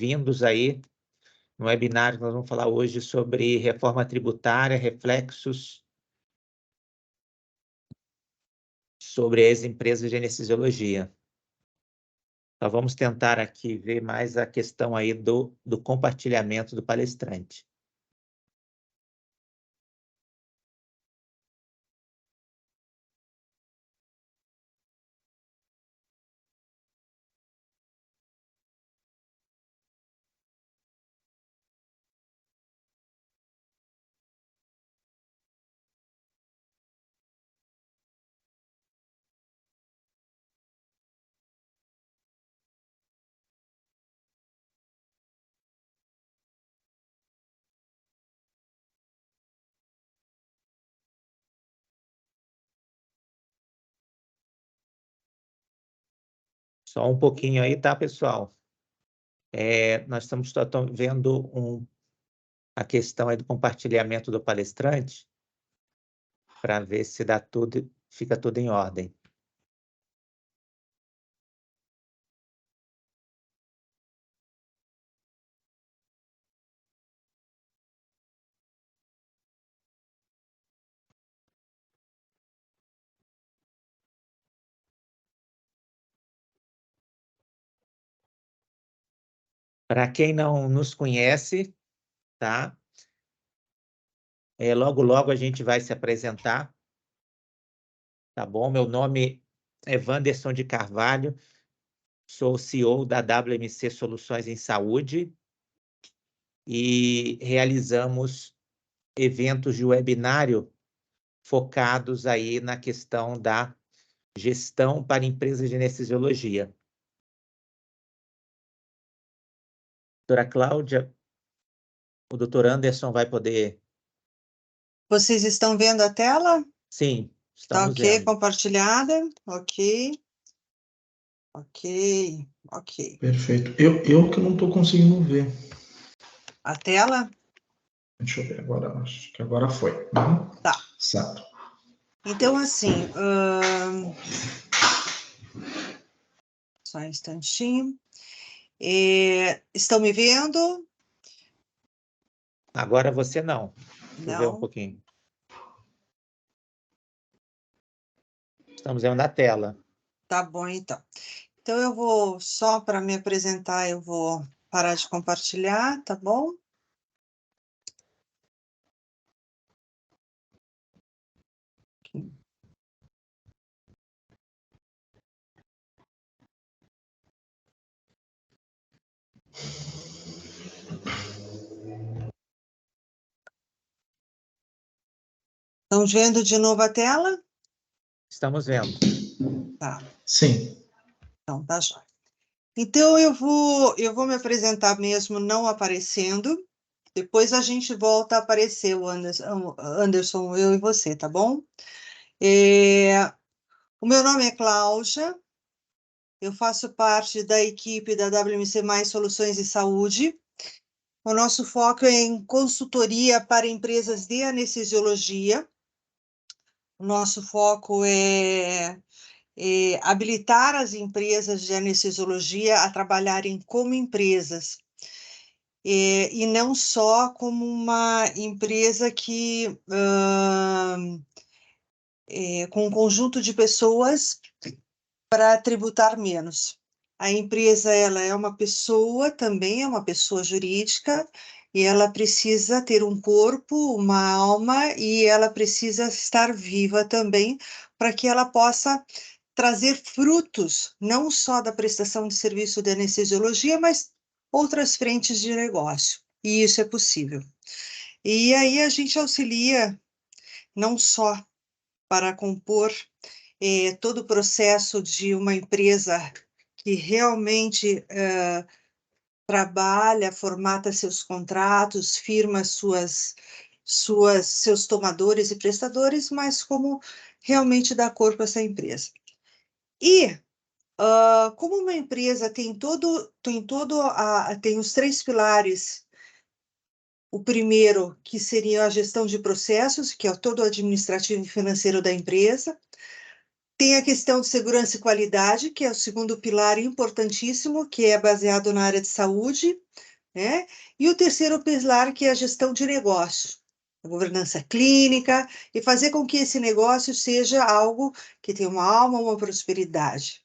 Bem-vindos aí no webinar que nós vamos falar hoje sobre reforma tributária, reflexos sobre as empresas de anestesiologia. Nós vamos tentar aqui ver mais a questão aí do compartilhamento do palestrante. Só um pouquinho aí, tá, pessoal? Nós estamos vendo a questão aí do compartilhamento do palestrante para ver se fica tudo em ordem. Para quem não nos conhece, tá? Logo, logo a gente vai se apresentar, tá bom? Meu nome é Wanderson de Carvalho, sou CEO da WMC Soluções em Saúde e realizamos eventos de webinário focados aí na questão da gestão para empresas de anestesiologia. Doutora Cláudia, o doutor Anderson vai poder... Vocês estão vendo a tela? Sim, Tá estamos ok, vendo. compartilhada? Ok. Ok. Perfeito. Eu que não estou conseguindo ver. A tela? Deixa eu ver agora, acho que agora foi. Uhum. Tá. Certo. Então, assim, só um instantinho. Estão me vendo? Agora você não. Deixa eu ver um Não. pouquinho. Estamos vendo a tela. Tá bom, então. Então, eu vou, só para me apresentar, eu vou parar de compartilhar, tá bom? Estão vendo de novo a tela? Estamos vendo. Tá. Sim. Então, tá jóia. Então, eu vou me apresentar mesmo não aparecendo. Depois a gente volta a aparecer, o Anderson, eu e você, tá bom? O meu nome é Cláudia, eu faço parte da equipe da WMC Mais Soluções de Saúde. O nosso foco é em consultoria para empresas de anestesiologia. O nosso foco é habilitar as empresas de anestesiologia a trabalharem como empresas, e não só como uma empresa que com um conjunto de pessoas para tributar menos. A empresa, ela é uma pessoa, também é uma pessoa jurídica, e ela precisa ter um corpo, uma alma, e ela precisa estar viva também, para que ela possa trazer frutos, não só da prestação de serviço de anestesiologia, mas outras frentes de negócio, e isso é possível. E aí a gente auxilia não só para compor todo o processo de uma empresa que realmente trabalha, formata seus contratos, firma seus tomadores e prestadores, mas como realmente dar corpo a essa empresa. E como uma empresa tem os 3 pilares. O primeiro, que seria a gestão de processos, que é todo o administrativo e financeiro da empresa. Tem a questão de segurança e qualidade, que é o segundo pilar importantíssimo, que é baseado na área de saúde, né? E o terceiro pilar, que é a gestão de negócio, a governança clínica, e fazer com que esse negócio seja algo que tenha uma alma, uma prosperidade.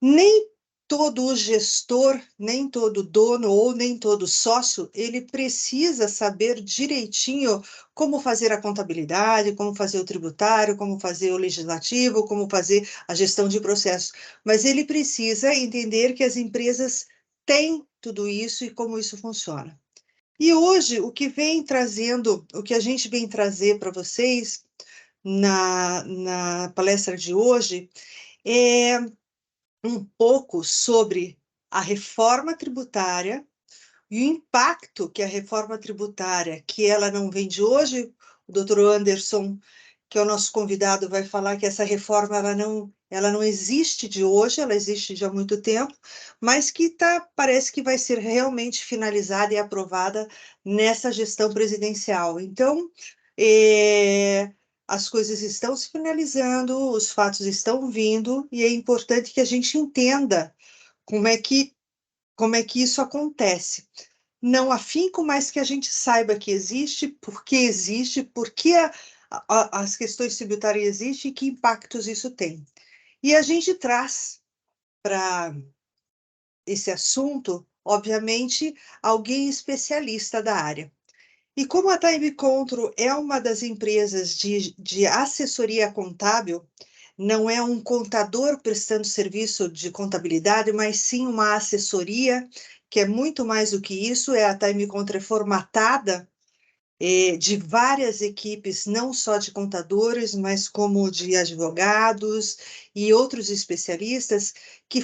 Nem todo gestor, nem todo dono ou nem todo sócio, ele precisa saber direitinho como fazer a contabilidade, como fazer o tributário, como fazer o legislativo, como fazer a gestão de processos. Mas ele precisa entender que as empresas têm tudo isso e como isso funciona. E hoje, o que vem trazendo, o que a gente vem trazer para vocês na palestra de hoje é um pouco sobre a reforma tributária e o impacto que a reforma tributária, que ela não vem de hoje, o doutor Anderson, que é o nosso convidado, vai falar que essa reforma ela não existe de hoje, ela existe de há muito tempo, mas que parece que vai ser realmente finalizada e aprovada nessa gestão presidencial. Então, as coisas estão se finalizando, os fatos estão vindo, e é importante que a gente entenda como é que isso acontece. Não afinco, mas que a gente saiba que existe, por que as questões tributárias existem e que impactos isso tem. E a gente traz para esse assunto, obviamente, alguém especialista da área. E como a Time Control é uma das empresas de assessoria contábil, não é um contador prestando serviço de contabilidade, mas sim uma assessoria, que é muito mais do que isso, a Time Control é formatada de várias equipes, não só de contadores, mas como de advogados e outros especialistas que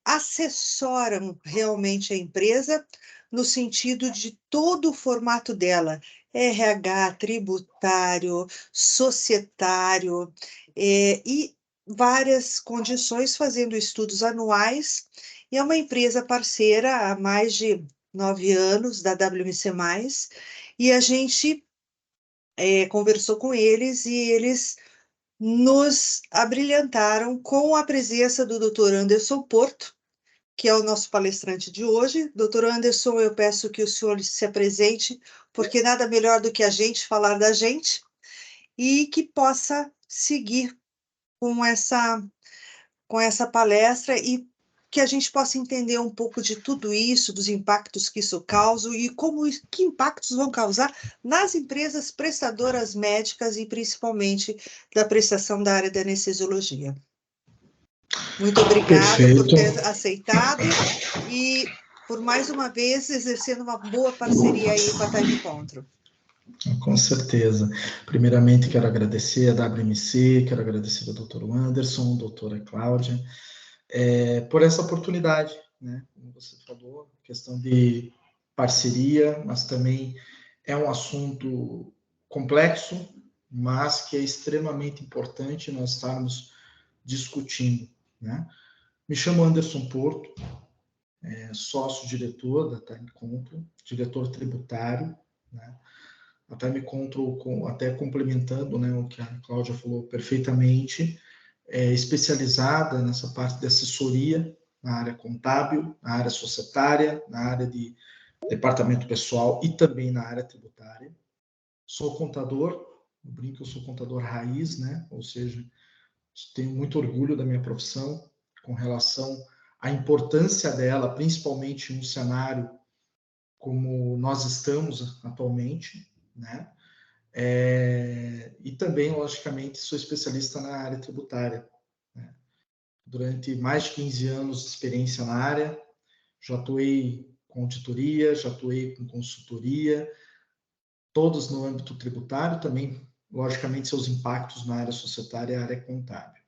assessoram realmente a empresa no sentido de todo o formato dela, RH, tributário, societário, e várias condições, fazendo estudos anuais, e é uma empresa parceira há mais de 9 anos da WMC+, e a gente conversou com eles e eles nos abrilhantaram com a presença do Dr. Anderson Porto, que é o nosso palestrante de hoje. Dr. Anderson, eu peço que o senhor se apresente, porque nada melhor do que a gente falar da gente, e que possa seguir com essa palestra e que a gente possa entender um pouco de tudo isso, dos impactos que isso causa e que impactos vão causar nas empresas prestadoras médicas e principalmente da prestação da área da anestesiologia. Muito obrigada por ter aceitado e por mais uma vez exercendo uma boa parceria aí com a Time Control. Com certeza. Primeiramente, quero agradecer a WMC, quero agradecer ao Dr. Anderson, doutora Cláudia, por essa oportunidade, né? Como você falou, questão de parceria, mas também é um assunto complexo, mas que é extremamente importante nós estarmos discutindo, né? Me chamo Anderson Porto, sócio-diretor da Time Control, diretor tributário, né? A Time Control, até complementando, né, o que a Cláudia falou perfeitamente, é especializada nessa parte de assessoria na área contábil, na área societária, na área de departamento pessoal e também na área tributária. Sou contador, eu brinco que eu sou contador raiz, né? Ou seja, tenho muito orgulho da minha profissão com relação à importância dela, principalmente em um cenário como nós estamos atualmente, né? E também, logicamente, sou especialista na área tributária, né? Durante mais de 15 anos de experiência na área, já atuei com auditoria, já atuei com consultoria, todos no âmbito tributário, também, logicamente, seus impactos na área societária e área contábil.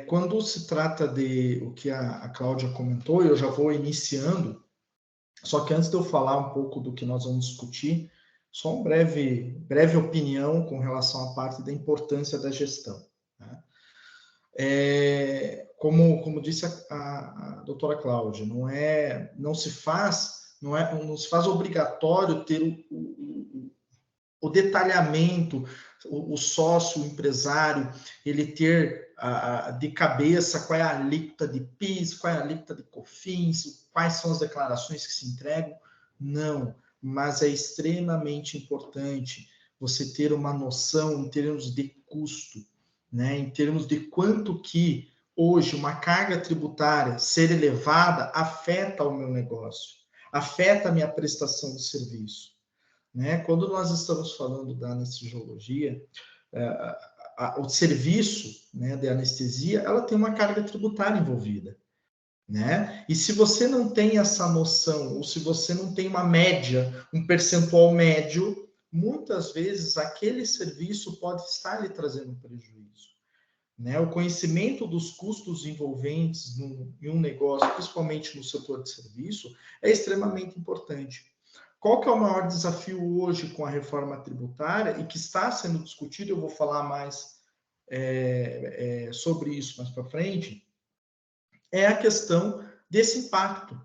Quando se trata de o que a Cláudia comentou, eu já vou iniciando, só que antes de eu falar um pouco do que nós vamos discutir, só uma breve opinião com relação à parte da importância da gestão, né? Como disse a doutora Cláudia, não se faz obrigatório ter o detalhamento, o sócio, o empresário, ele ter de cabeça qual é a alíquota de PIS, qual é a alíquota de COFINS, quais são as declarações que se entregam. Não, mas é extremamente importante você ter uma noção em termos de custo, né? Em termos de quanto que hoje uma carga tributária ser elevada afeta o meu negócio, afeta a minha prestação de serviço, né? Quando nós estamos falando da anestesiologia, o serviço, né, de anestesia, ela tem uma carga tributária envolvida, né? E se você não tem essa noção, ou se você não tem uma média, um percentual médio, muitas vezes aquele serviço pode estar lhe trazendo prejuízo, né? O conhecimento dos custos envolventes em um negócio, principalmente no setor de serviço, é extremamente importante. Qual que é o maior desafio hoje com a reforma tributária e que está sendo discutido? Eu vou falar mais sobre isso mais para frente. É a questão desse impacto.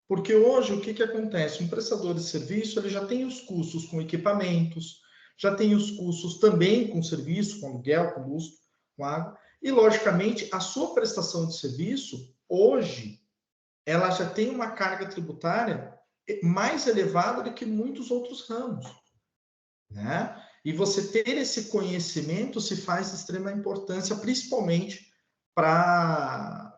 Porque hoje, o que acontece? Um prestador de serviço ele já tem os custos com equipamentos, já tem os custos também com serviço, com aluguel, com luz, com água, e, logicamente, a sua prestação de serviço, hoje, ela já tem uma carga tributária mais elevada do que muitos outros ramos, né? E você ter esse conhecimento se faz de extrema importância, principalmente para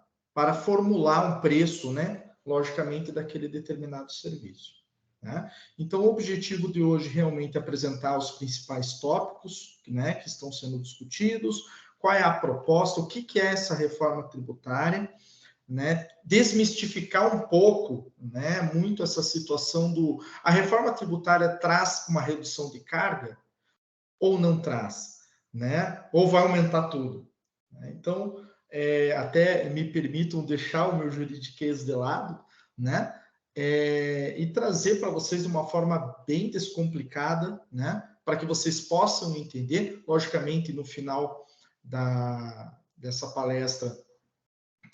formular um preço, né? Logicamente, daquele determinado serviço, né? Então, o objetivo de hoje realmente é apresentar os principais tópicos, né, que estão sendo discutidos, qual é a proposta, o que é essa reforma tributária, né, desmistificar um pouco, né, muito essa situação a reforma tributária traz uma redução de carga ou não traz, né, ou vai aumentar tudo, né? Então, até me permitam deixar o meu juridiquês de lado, né, e trazer para vocês de uma forma bem descomplicada, né, para que vocês possam entender. Logicamente, no final dessa palestra,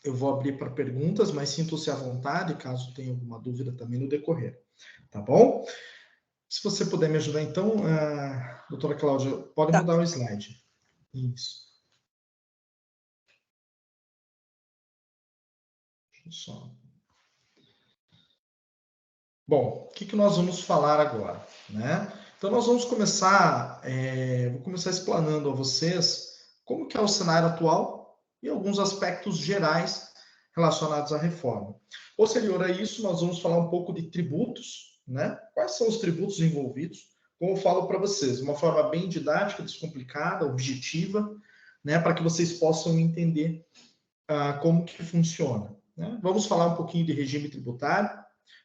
eu vou abrir para perguntas, mas sintam-se à vontade, caso tenha alguma dúvida também no decorrer. Tá bom? Se você puder me ajudar, então, doutora Cláudia, pode mudar o slide. Isso. Só. Bom, o que nós vamos falar agora, né? Então, nós vamos começar, vou começar explanando a vocês como que é o cenário atual e alguns aspectos gerais relacionados à reforma. Posterior a isso, nós vamos falar um pouco de tributos, né? Quais são os tributos envolvidos? Como eu falo para vocês, de uma forma bem didática, descomplicada, objetiva, né? Para que vocês possam entender como que funciona, né? Vamos falar um pouquinho de regime tributário,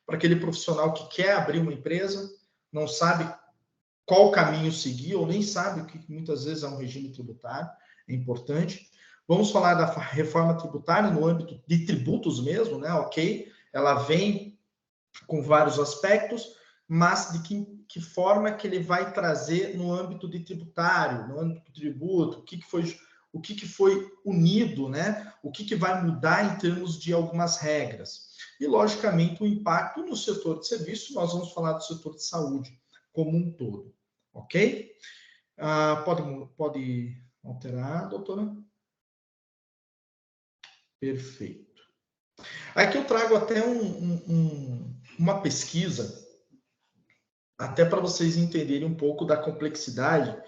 para aquele profissional que quer abrir uma empresa, não sabe qual caminho seguir, ou nem sabe o que muitas vezes é um regime tributário, é importante. Vamos falar da reforma tributária no âmbito de tributos mesmo, né? Ok, ela vem com vários aspectos, mas de que forma que ele vai trazer no âmbito de tributário, no âmbito do tributo, o que foi unido, né? O que vai mudar em termos de algumas regras. E, logicamente, o impacto no setor de serviço, nós vamos falar do setor de saúde como um todo, ok? Pode alterar, doutora? Perfeito. Aqui eu trago até uma pesquisa, até para vocês entenderem um pouco da complexidade,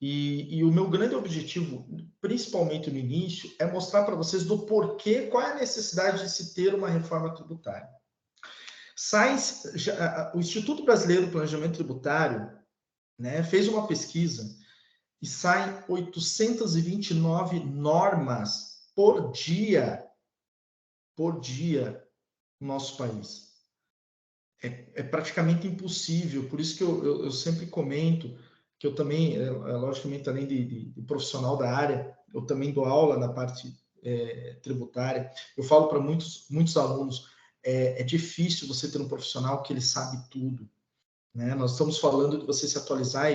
e o meu grande objetivo, principalmente no início, é mostrar para vocês do porquê, qual é a necessidade de se ter uma reforma tributária. O Instituto Brasileiro de Planejamento Tributário, né, fez uma pesquisa e saem 829 normas por dia no nosso país. É praticamente impossível, por isso que eu sempre comento que eu também, logicamente, além de profissional da área, eu também dou aula na parte tributária. Eu falo para muitos alunos, é difícil você ter um profissional que ele sabe tudo, né? Nós estamos falando de você se atualizar,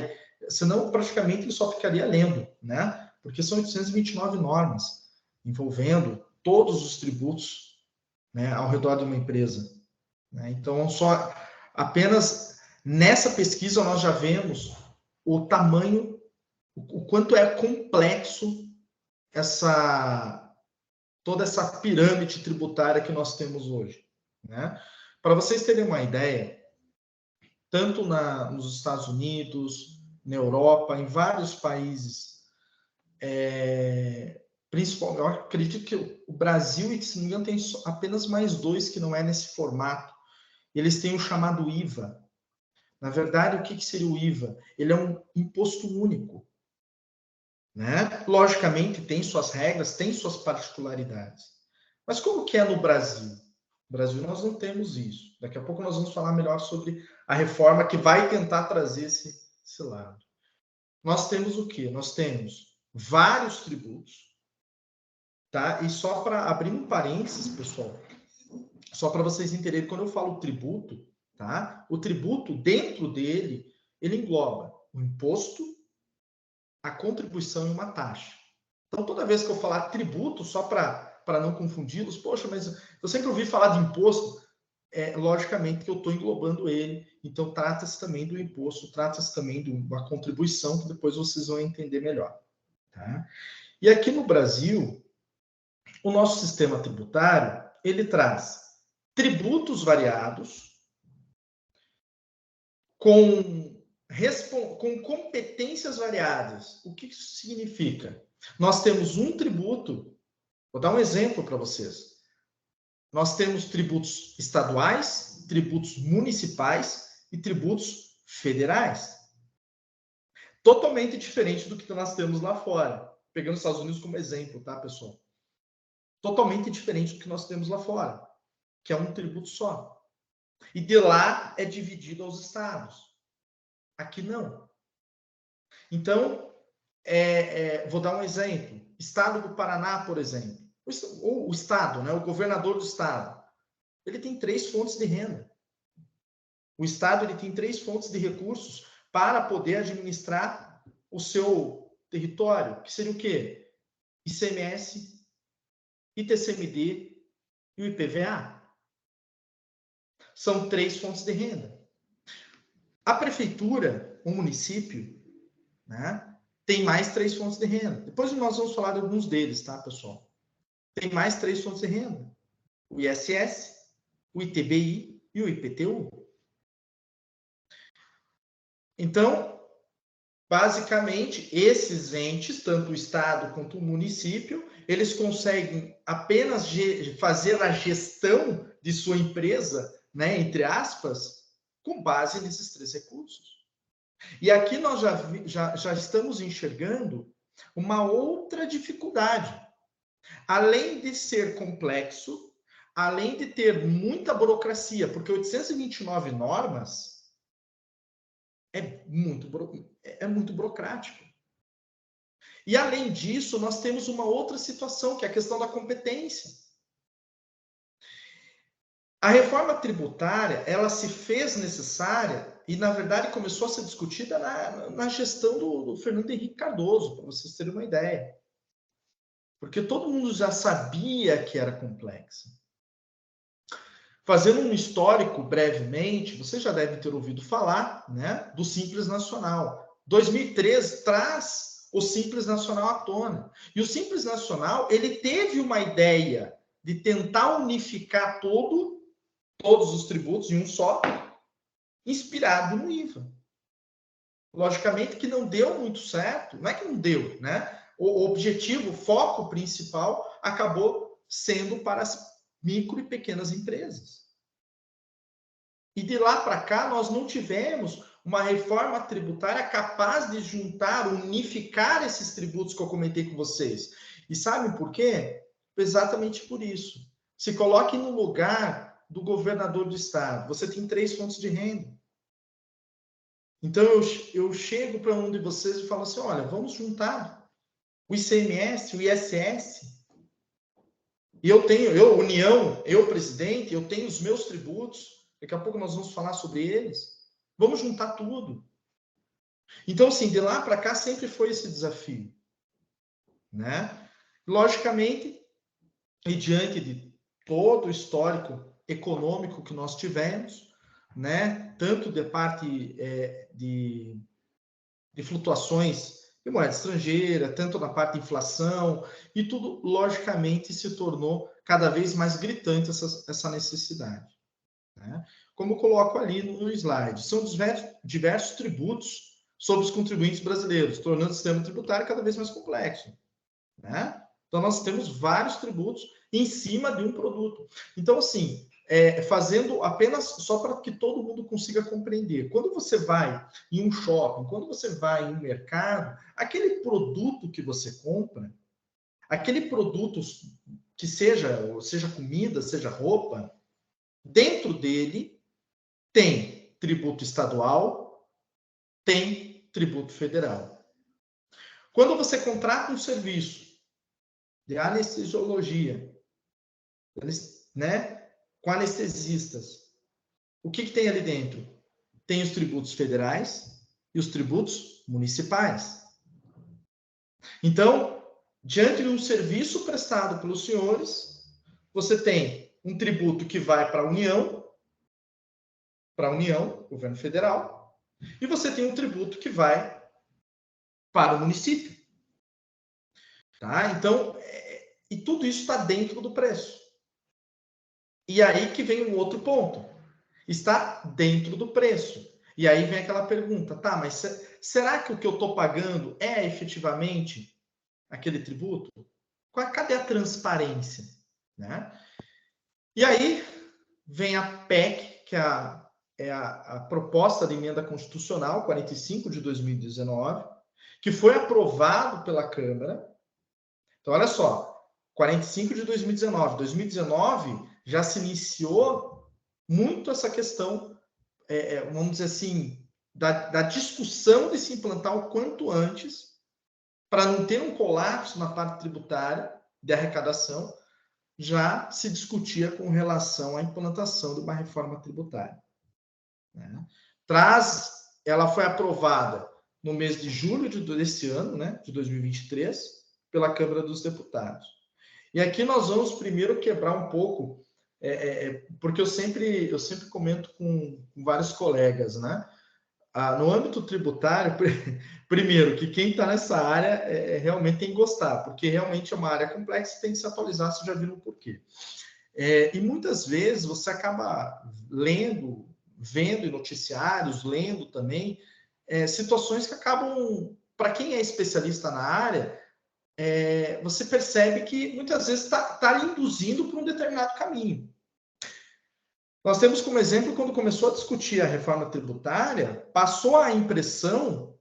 senão praticamente ele só ficaria lendo, né? Porque são 829 normas envolvendo todos os tributos, né, ao redor de uma empresa, né? Então, apenas nessa pesquisa nós já vemos o tamanho, o quanto é complexo toda essa pirâmide tributária que nós temos hoje, né? Para vocês terem uma ideia, tanto nos Estados Unidos, na Europa, em vários países, principalmente, eu acredito que o Brasil, e se não me engano, tem apenas mais 2 que não é nesse formato. Eles têm o chamado IVA. Na verdade, o que seria o IVA? Ele é um imposto único, né? Logicamente, tem suas regras, tem suas particularidades. Mas como que é no Brasil? No Brasil, nós não temos isso. Daqui a pouco nós vamos falar melhor sobre a reforma que vai tentar trazer esse lado. Nós temos o quê? Nós temos vários tributos, tá? E só para abrir um parênteses, pessoal, só para vocês entenderem, quando eu falo tributo, tá? O tributo, dentro dele, ele engloba o imposto, a contribuição e uma taxa. Então, toda vez que eu falar tributo, só para não confundi-los, poxa, mas eu sempre ouvi falar de imposto, logicamente que eu estou englobando ele, então trata-se também do imposto, trata-se também de uma contribuição, que depois vocês vão entender melhor. Tá? E aqui no Brasil, o nosso sistema tributário, ele traz tributos variados, com competências variadas. O que isso significa? Nós temos um tributo, vou dar um exemplo para vocês. Nós temos tributos estaduais, tributos municipais e tributos federais. Totalmente diferente do que nós temos lá fora. Pegando os Estados Unidos como exemplo, tá, pessoal? Totalmente diferente do que nós temos lá fora, que é um tributo só. E de lá é dividido aos estados. Aqui não. Então, vou dar um exemplo. Estado do Paraná, por exemplo. O estado, né, o governador do estado, ele tem 3 fontes de renda. O estado ele tem 3 fontes de recursos para poder administrar o seu território, que seria o quê? ICMS, ITCMD e o IPVA. São 3 fontes de renda. A prefeitura, o município, né, tem mais 3 fontes de renda. Depois nós vamos falar de alguns deles, tá, pessoal? Tem mais 3 fontes de renda. O ISS, o ITBI e o IPTU. Então, basicamente, esses entes, tanto o Estado quanto o município, eles conseguem apenas fazer a gestão de sua empresa, né, entre aspas, com base nesses 3 recursos. E aqui nós já estamos enxergando uma outra dificuldade. Além de ser complexo, além de ter muita burocracia, porque 829 normas é muito burocrático. E, além disso, nós temos uma outra situação, que é a questão da competência. A reforma tributária, ela se fez necessária e, na verdade, começou a ser discutida na gestão do Fernando Henrique Cardoso, para vocês terem uma ideia. Porque todo mundo já sabia que era complexa. Fazendo um histórico brevemente, você já deve ter ouvido falar, né, do Simples Nacional. 2013 traz o Simples Nacional à tona. E o Simples Nacional, ele teve uma ideia de tentar unificar todos os tributos em um só, inspirado no IVA. Logicamente que não deu muito certo, não é que não deu, né? O objetivo, o foco principal, acabou sendo para as micro e pequenas empresas. E de lá para cá, nós não tivemos uma reforma tributária capaz de juntar, unificar esses tributos que eu comentei com vocês. E sabem por quê? Exatamente por isso. Se coloque no lugar do governador do estado. Você tem 3 fontes de renda. Então, eu chego para um de vocês e falo assim, olha, vamos juntar o ICMS, o ISS. E União, presidente, eu tenho os meus tributos. Daqui a pouco nós vamos falar sobre eles. Vamos juntar tudo. Então, assim, de lá para cá sempre foi esse desafio, né? Logicamente, e diante de todo o histórico econômico que nós tivemos, né? Tanto de parte de flutuações de moeda estrangeira, tanto na parte de inflação, e tudo, logicamente, se tornou cada vez mais gritante essa necessidade. Né? Como eu coloco ali no slide, são diversos tributos sobre os contribuintes brasileiros, tornando o sistema tributário cada vez mais complexo. Né? Então, nós temos vários tributos em cima de um produto. Então, assim, fazendo apenas só para que todo mundo consiga compreender. Quando você vai em um shopping, quando você vai em um mercado, aquele produto que você compra, aquele produto que seja comida, seja roupa, dentro dele tem tributo estadual, tem tributo federal. Quando você contrata um serviço de anestesiologia, né, com anestesistas, o que tem ali dentro? Tem os tributos federais e os tributos municipais. Então, diante de um serviço prestado pelos senhores, você tem um tributo que vai para a União, governo federal, e você tem um tributo que vai para o município. Tá? Então, e tudo isso está dentro do preço. E aí que vem um outro ponto. Está dentro do preço. E aí vem aquela pergunta, tá, mas será que o que eu estou pagando é efetivamente aquele tributo? Cadê a transparência? Né? E aí vem a PEC, que é a proposta de emenda constitucional 45 de 2019, que foi aprovado pela Câmara. Então, olha só, 45 de 2019. 2019 já se iniciou muito essa questão, vamos dizer assim, da discussão de se implantar o quanto antes, para não ter um colapso na parte tributária de arrecadação, já se discutia com relação à implantação de uma reforma tributária. Né? Ela foi aprovada no mês de julho desse ano, né, de 2023, pela Câmara dos Deputados. E aqui nós vamos primeiro quebrar um pouco, porque eu sempre comento com vários colegas, né? No âmbito tributário, primeiro, que quem está nessa área realmente tem que gostar, porque realmente é uma área complexa, tem que se atualizar, vocês já viram o porquê. E muitas vezes você acaba vendo em noticiários, lendo também, situações que acabam, para quem é especialista na área, você percebe que muitas vezes está induzindo para um determinado caminho. Nós temos como exemplo, quando começou a discutir a reforma tributária, passou a impressão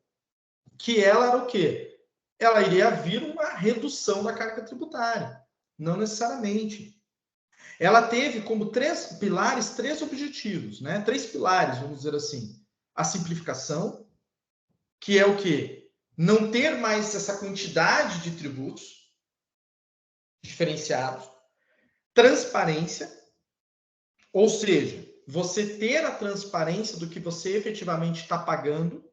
que ela era o quê? Ela iria vir uma redução da carga tributária. Não necessariamente. Ela teve como três objetivos, né? 3 pilares, vamos dizer assim. A simplificação, que é o quê? Não ter mais essa quantidade de tributos diferenciados. Transparência, ou seja, você ter a transparência do que você efetivamente está pagando,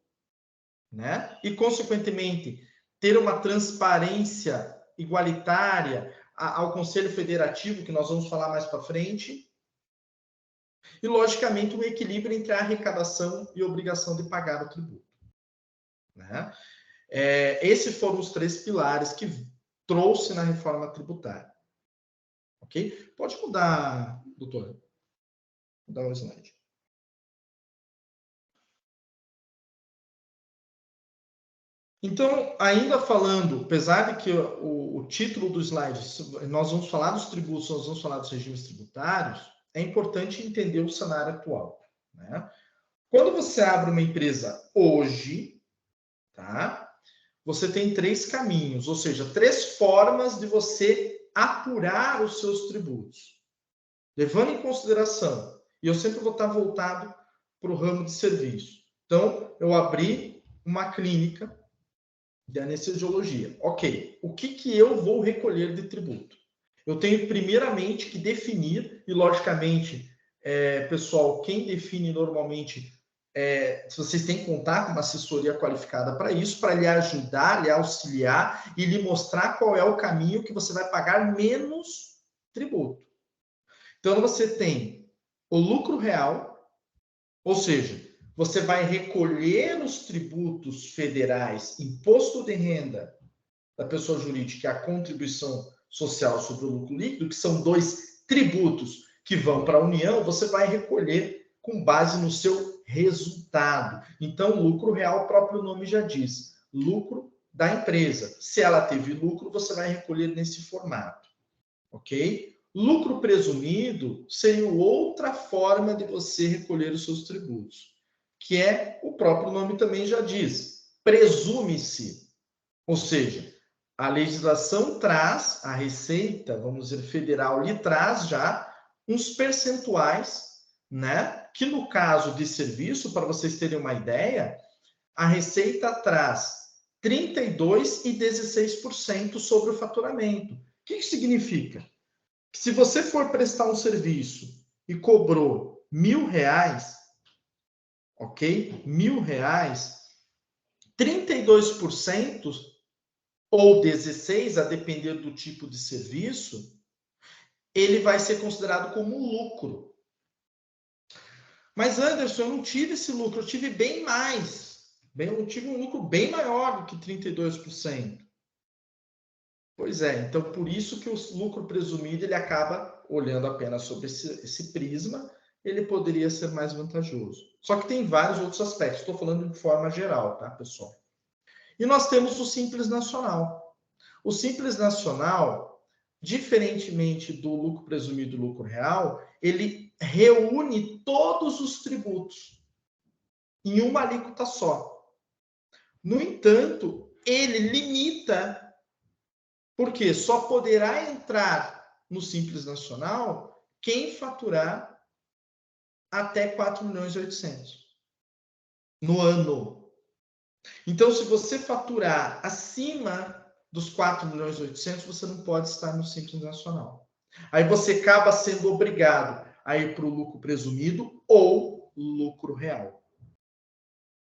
né? E, consequentemente, ter uma transparência igualitária ao Conselho Federativo, que nós vamos falar mais para frente. E, logicamente, um equilíbrio entre a arrecadação e a obrigação de pagar o tributo. Né? Esses foram os 3 pilares que trouxe na reforma tributária. Ok? Pode mudar, doutor. Mudar o slide. Então, ainda falando, apesar de que o título do slide, nós vamos falar dos tributos, nós vamos falar dos regimes tributários, é importante entender o cenário atual. Né? Quando você abre uma empresa hoje, tá? Você tem 3 caminhos, ou seja, 3 formas de você apurar os seus tributos. Levando em consideração, e eu sempre vou estar voltado para o ramo de serviço. Então, eu abri uma clínica de anestesiologia. Ok, o que eu vou recolher de tributo? Eu tenho primeiramente que definir, e logicamente, pessoal, quem define normalmente, se vocês têm que contar com uma assessoria qualificada para isso, para lhe ajudar, lhe auxiliar e lhe mostrar qual é o caminho que você vai pagar menos tributo. Então, você tem o lucro real, ou seja, você vai recolher os tributos federais, imposto de renda da pessoa jurídica e a contribuição social sobre o lucro líquido, que são 2 tributos que vão para a União, você vai recolher com base no seu resultado. Então, lucro real, o próprio nome já diz, lucro da empresa. Se ela teve lucro, você vai recolher nesse formato, ok? Lucro presumido seria outra forma de você recolher os seus tributos, que é, o próprio nome também já diz, presume-se. Ou seja, a legislação traz, a Receita, vamos dizer, federal, lhe traz já uns percentuais, né? Que no caso de serviço, para vocês terem uma ideia, a Receita traz 32% e 16% sobre o faturamento. O que isso significa? Que se você for prestar um serviço e cobrou R$1.000, ok? R$1.000, 32% ou 16%, a depender do tipo de serviço, ele vai ser considerado como um lucro. Mas, Anderson, eu não tive esse lucro, eu tive bem mais. Eu tive um lucro bem maior do que 32%. Pois é, então por isso que o lucro presumido, ele acaba olhando apenas sobre esse prisma, ele poderia ser mais vantajoso. Só que tem vários outros aspectos, estou falando de forma geral, tá, pessoal? E nós temos o Simples Nacional. O Simples Nacional, diferentemente do lucro presumido e do lucro real, ele reúne todos os tributos em uma alíquota só. No entanto, ele limita, porque só poderá entrar no Simples Nacional quem faturar até 4.800.000 no ano. Então, se você faturar acima dos 4.800.000, você não pode estar no Simples Nacional. Aí você acaba sendo obrigado a ir para o lucro presumido ou lucro real.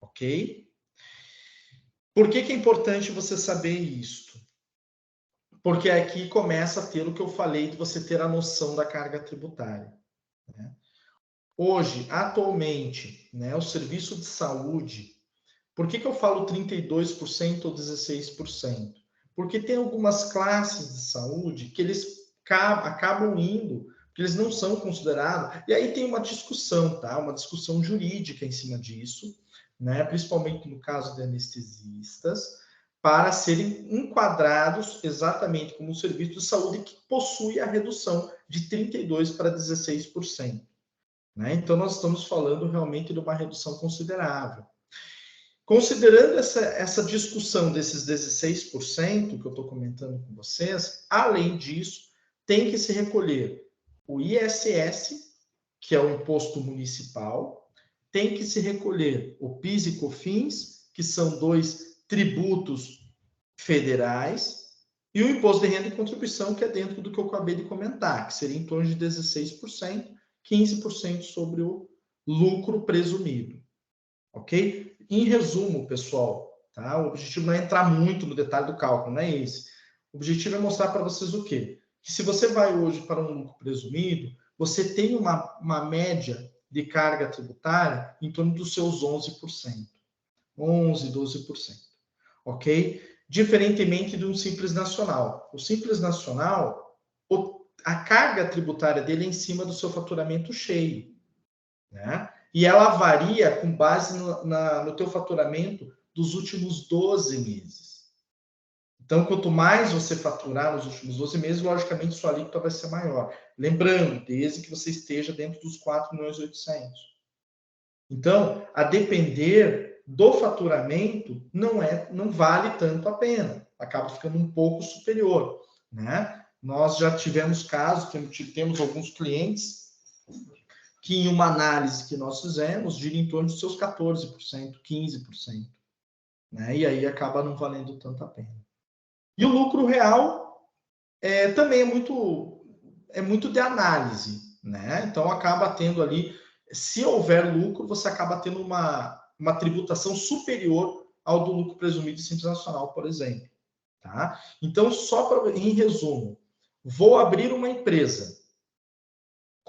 Ok? Por que é importante você saber isto? Porque aqui começa a ter o que eu falei de você ter a noção da carga tributária, né? Hoje, atualmente, né, o serviço de saúde, por que eu falo 32% ou 16%? Porque tem algumas classes de saúde que eles acabam indo, porque eles não são considerados, e aí tem uma discussão, tá? Uma discussão jurídica em cima disso, né? Principalmente no caso de anestesistas, para serem enquadrados exatamente como um serviço de saúde que possui a redução de 32% para 16%. Né? Então, nós estamos falando realmente de uma redução considerável. Considerando essa discussão desses 16% que eu estou comentando com vocês, além disso, tem que se recolher o ISS, que é o imposto municipal, tem que se recolher o PIS e COFINS, que são 2 tributos federais, e o imposto de renda e contribuição, que é dentro do que eu acabei de comentar, que seria em torno de 16%, 15% sobre o lucro presumido. Ok? Em resumo, pessoal, tá? O objetivo não é entrar muito no detalhe do cálculo, não é esse. O objetivo é mostrar para vocês o quê? Que se você vai hoje para um lucro presumido, você tem uma média de carga tributária em torno dos seus 11%. 11%, 12%. Ok? Diferentemente de um Simples Nacional. O Simples Nacional, a carga tributária dele é em cima do seu faturamento cheio, né? E ela varia com base no teu faturamento dos últimos 12 meses. Então, quanto mais você faturar nos últimos 12 meses, logicamente, sua alíquota vai ser maior. Lembrando, desde que você esteja dentro dos 4.800.000. Então, a depender do faturamento, não vale tanto a pena. Acaba ficando um pouco superior, né? Nós já tivemos casos, temos alguns clientes que em uma análise que nós fizemos, gira em torno dos seus 14%, 15%. Né? E aí acaba não valendo tanto a pena. E o lucro real também é muito de análise. Né? Então acaba tendo ali, se houver lucro, você acaba tendo uma tributação superior ao do lucro presumido e Simples Nacional, por exemplo. Tá? Então, em resumo, vou abrir uma empresa.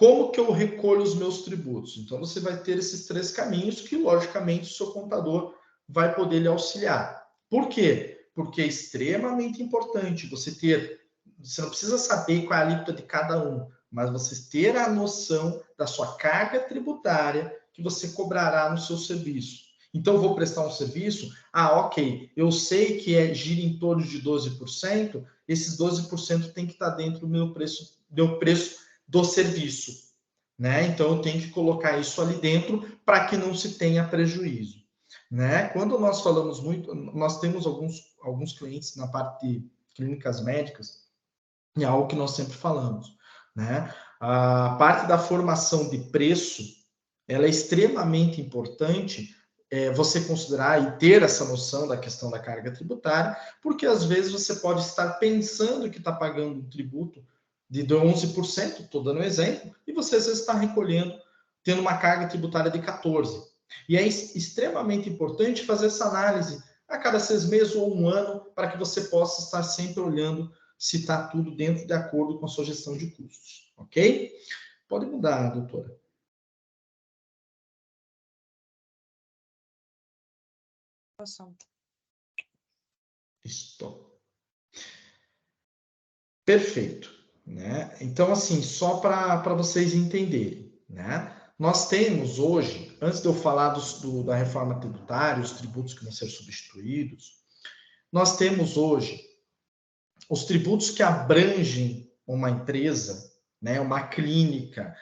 Como que eu recolho os meus tributos? Então, você vai ter esses 3 caminhos que, logicamente, o seu contador vai poder lhe auxiliar. Por quê? Porque é extremamente importante você não precisa saber qual é a alíquota de cada um, mas você ter a noção da sua carga tributária que você cobrará no seu serviço. Então, eu vou prestar um serviço, ok, eu sei que gira em torno de 12%, esses 12% tem que estar dentro do meu preço do serviço, né? Então, eu tenho que colocar isso ali dentro para que não se tenha prejuízo, né? Quando nós falamos muito, nós temos alguns clientes na parte de clínicas médicas, é algo que nós sempre falamos, né? A parte da formação de preço, ela é extremamente importante, você considerar e ter essa noção da questão da carga tributária, porque às vezes você pode estar pensando que está pagando um tributo de 11%, estou dando um exemplo, e você às vezes está recolhendo, tendo uma carga tributária de 14%. E é extremamente importante fazer essa análise a cada 6 meses ou 1 ano, para que você possa estar sempre olhando se está tudo dentro de acordo com a sua gestão de custos, ok? Pode mudar, doutora. Estou. Perfeito, né? Então, assim, só para vocês entenderem, né? Nós temos hoje, antes de eu falar da reforma tributária, os tributos que vão ser substituídos, nós temos hoje os tributos que abrangem uma empresa, né? Uma clínica.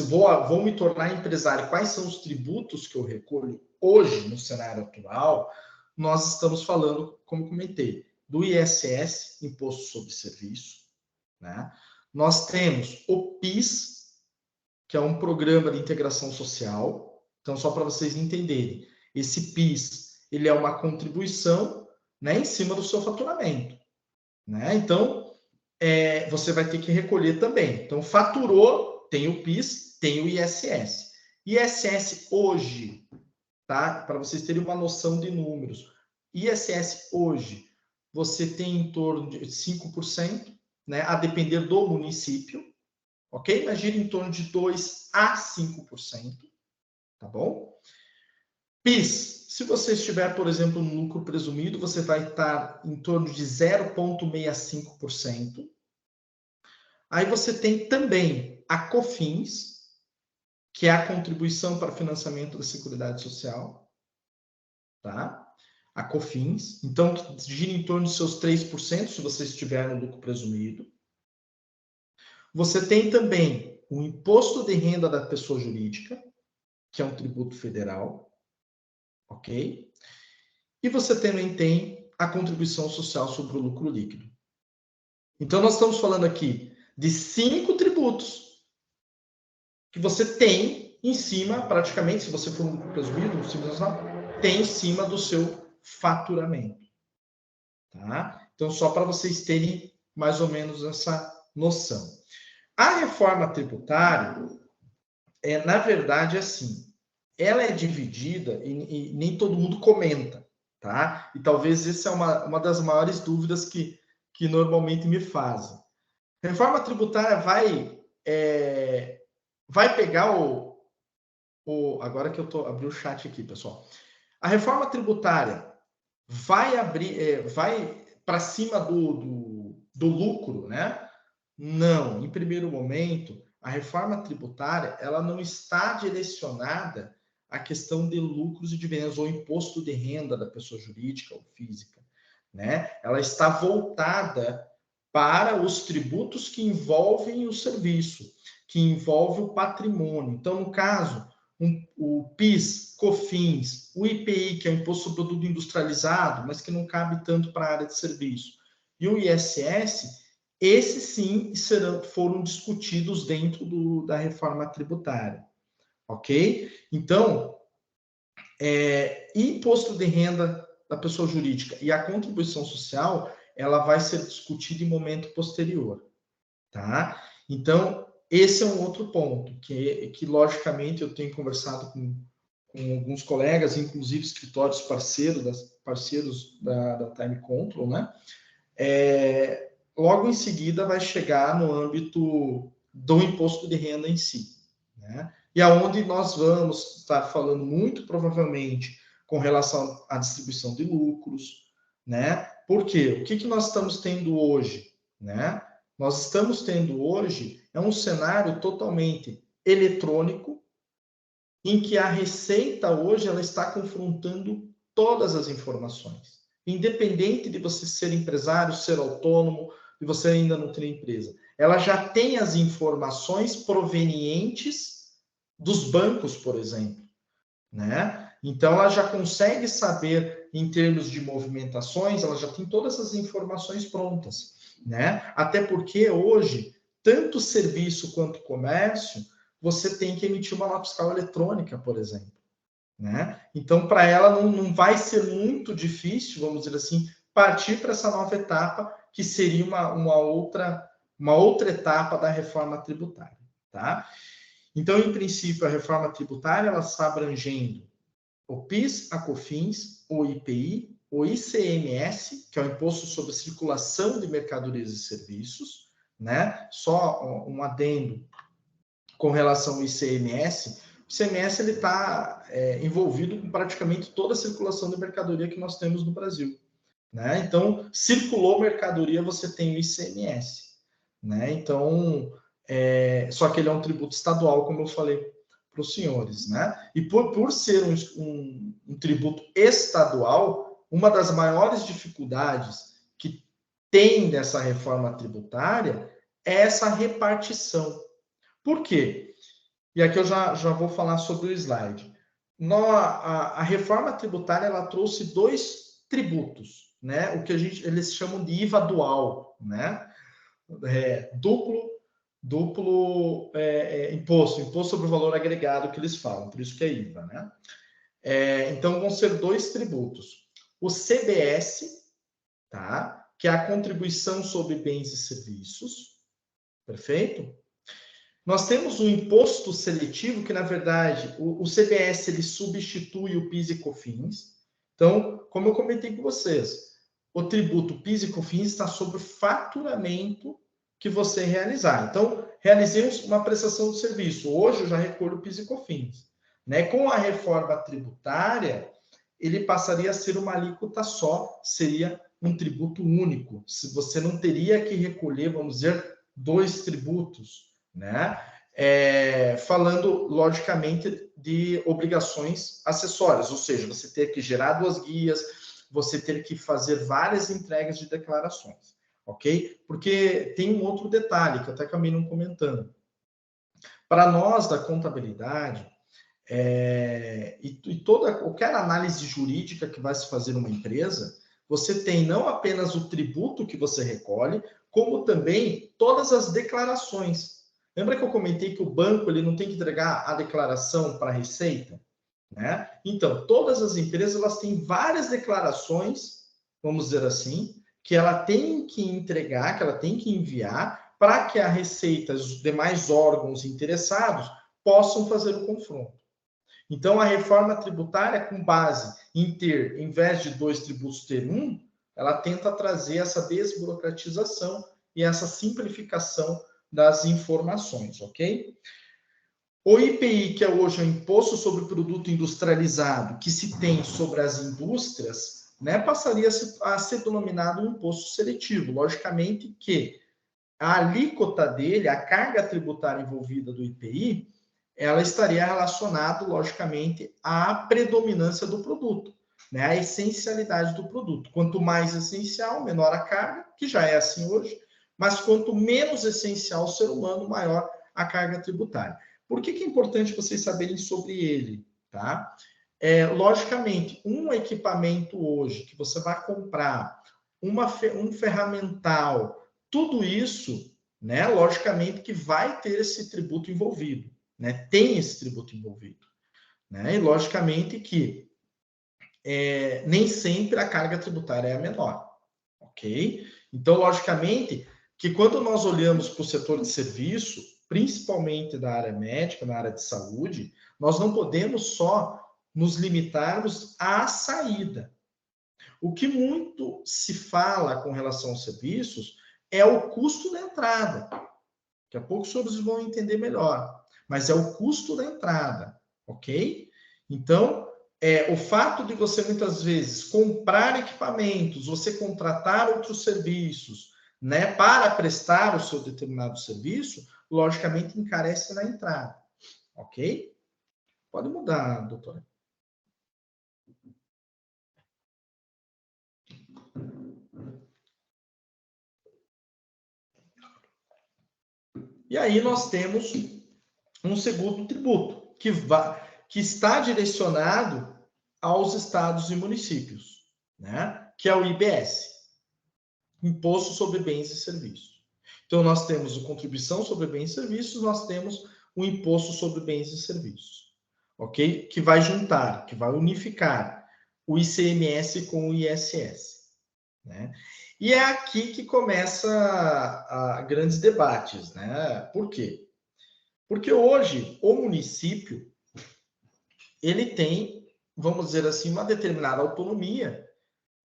Vou me tornar empresário. Quais são os tributos que eu recolho hoje no cenário atual? Nós estamos falando, como comentei, do ISS, Imposto sobre Serviço, né? Nós temos o PIS, que é um programa de integração social. Então, só para vocês entenderem, esse PIS ele é uma contribuição, né, em cima do seu faturamento, né? Então, você vai ter que recolher também. Então, faturou, tem o PIS, tem o ISS. ISS hoje, tá? Para vocês terem uma noção de números, ISS hoje, você tem em torno de 5%, né, a depender do município, ok? Mas gira em torno de 2% a 5%, tá bom? PIS, se você estiver, por exemplo, no lucro presumido, você vai estar em torno de 0,65%. Aí você tem também a COFINS, que é a contribuição para financiamento da Seguridade Social, tá? A COFINS, então gira em torno de seus 3% se você estiver no lucro presumido. Você tem também o imposto de renda da pessoa jurídica, que é um tributo federal, ok? E você também tem a contribuição social sobre o lucro líquido. Então, nós estamos falando aqui de 5 tributos que você tem em cima, praticamente, se você for um lucro presumido, tem em cima do seu faturamento. Tá? Então, só para vocês terem mais ou menos essa noção. A reforma tributária, na verdade, assim, ela é dividida e nem todo mundo comenta, tá? E talvez essa é uma das maiores dúvidas que normalmente me fazem. A reforma tributária vai pegar agora que eu abri o chat aqui, pessoal. A reforma tributária vai para cima do lucro, né? Não, em primeiro momento, a reforma tributária ela não está direcionada à questão de lucros e dividendos ou imposto de renda da pessoa jurídica ou física, né? Ela está voltada para os tributos que envolvem o serviço, que envolve o patrimônio. Então, no caso, o PIS, COFINS, o IPI, que é o Imposto sobre Produto Industrializado, mas que não cabe tanto para a área de serviço, e o ISS, esses sim foram discutidos dentro da reforma tributária, ok? Então, imposto de renda da pessoa jurídica e a contribuição social, ela vai ser discutida em momento posterior, tá? Então, esse é um outro ponto que logicamente, eu tenho conversado com alguns colegas, inclusive escritórios parceiros da Time Control, né? Logo em seguida vai chegar no âmbito do imposto de renda em si, né? E aonde nós vamos estar falando muito provavelmente com relação à distribuição de lucros, né? Por quê? O que nós estamos tendo hoje, né? Nós estamos tendo hoje um cenário totalmente eletrônico, em que a Receita hoje ela está confrontando todas as informações, independente de você ser empresário, ser autônomo, de você ainda não ter empresa. Ela já tem as informações provenientes dos bancos, por exemplo, né? Então ela já consegue saber em termos de movimentações, ela já tem todas as informações prontas, né? Até porque hoje, tanto serviço quanto comércio, você tem que emitir uma nota fiscal eletrônica, por exemplo, né? Então, para ela não vai ser muito difícil, vamos dizer assim, partir para essa nova etapa, que seria uma outra etapa da reforma tributária, tá? Então, em princípio, a reforma tributária ela está abrangendo o PIS, a COFINS, o IPI, o ICMS, que é o Imposto sobre Circulação de Mercadorias e Serviços, né? Só um adendo com relação ao ICMS. O ICMS ele está envolvido com praticamente toda a circulação de mercadoria que nós temos no Brasil, né? Então, circulou mercadoria, você tem o ICMS, né? Então, só que ele é um tributo estadual, como eu falei para os senhores, né? E por ser um tributo estadual, uma das maiores dificuldades que tem dessa reforma tributária é essa repartição. Por quê? E aqui eu já vou falar sobre o slide. A reforma tributária ela trouxe 2 tributos, né? O que eles chamam de IVA dual, né? Duplo imposto sobre o valor agregado que eles falam, por isso que é IVA, né? Então vão ser 2 tributos. O CBS, tá? Que é a contribuição sobre bens e serviços, perfeito? Nós temos um imposto seletivo que, na verdade, o CBS ele substitui o PIS e COFINS. Então, como eu comentei com vocês, o tributo PIS e COFINS está sobre o faturamento que você realizar. Então, realizei uma prestação de serviço. Hoje eu já recolho o PIS e COFINS, né? Com a reforma tributária, ele passaria a ser uma alíquota só, seria um tributo único. Se você não teria que recolher, vamos dizer, 2 tributos, né? Falando, logicamente, de obrigações acessórias, ou seja, você ter que gerar 2 guias, você ter que fazer várias entregas de declarações, ok? Porque tem um outro detalhe que eu até acabei não comentando. Para nós da contabilidade, e qualquer análise jurídica que vai se fazer numa empresa, você tem não apenas o tributo que você recolhe, como também todas as declarações. Lembra que eu comentei que o banco ele não tem que entregar a declaração para a Receita, né? Então, todas as empresas elas têm várias declarações, vamos dizer assim, que ela tem que entregar, que ela tem que enviar para que a Receita, os demais órgãos interessados possam fazer o confronto. Então, a reforma tributária, com base em ter, em vez de 2 tributos, ter um, ela tenta trazer essa desburocratização e essa simplificação das informações, ok? O IPI, que é hoje o Imposto sobre o Produto Industrializado, que se tem sobre as indústrias, né, passaria a ser denominado um imposto seletivo. Logicamente que a alíquota dele, a carga tributária envolvida do IPI, ela estaria relacionada, logicamente, à predominância do produto, né? À essencialidade do produto. Quanto mais essencial, menor a carga, que já é assim hoje, mas quanto menos essencial o ser humano, maior a carga tributária. Por que é importante vocês saberem sobre ele? Tá? Logicamente, um equipamento hoje que você vai comprar, um ferramental, tudo isso, né, logicamente que vai ter esse tributo envolvido. Né, tem esse tributo envolvido. Né? E, logicamente, que nem sempre a carga tributária é a menor. Ok? Então, logicamente, que quando nós olhamos para o setor de serviço, principalmente da área médica, na área de saúde, nós não podemos só nos limitarmos à saída. O que muito se fala com relação aos serviços é o custo da entrada. Daqui a pouco os senhores vão entender melhor. Mas é o custo da entrada, ok? Então, o fato de você, muitas vezes, comprar equipamentos, você contratar outros serviços, né, para prestar o seu determinado serviço, logicamente encarece na entrada, ok? Pode mudar, doutora. E aí nós temos um segundo tributo, que está direcionado aos estados e municípios, né? Que é o IBS, Imposto sobre Bens e Serviços. Então, nós temos a contribuição sobre bens e serviços, nós temos o imposto sobre bens e serviços, ok? Que vai juntar, que vai unificar o ICMS com o ISS, né? E é aqui que começa a grandes debates, né? Por quê? Porque hoje o município ele tem, vamos dizer assim, uma determinada autonomia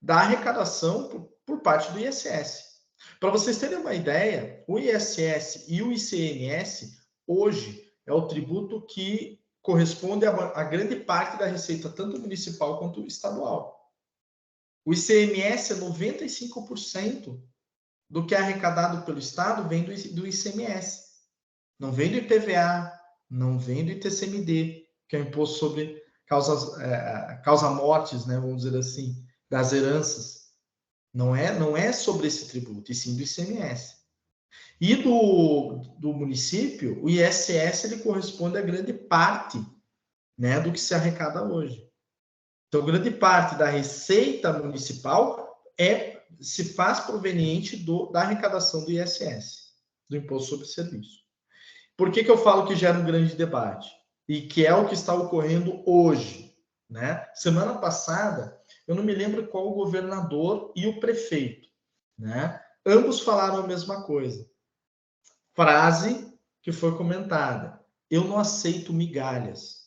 da arrecadação por parte do ISS. Para vocês terem uma ideia, o ISS e o ICMS hoje é o tributo que corresponde a grande parte da receita, tanto municipal quanto estadual. O ICMS é 95% do que é arrecadado pelo Estado vem do ICMS. Não vem do IPVA, não vem do ITCMD, que é o imposto sobre causa-mortes, né, vamos dizer assim, das heranças. Não é sobre esse tributo, e sim do ICMS. E do município, o ISS ele corresponde a grande parte, né, do que se arrecada hoje. Então, grande parte da receita municipal se faz proveniente da arrecadação do ISS, do Imposto sobre Serviço. Por que eu falo que gera um grande debate? E que é o que está ocorrendo hoje, né? Semana passada, eu não me lembro qual o governador e o prefeito, né? Ambos falaram a mesma coisa. Frase que foi comentada: eu não aceito migalhas.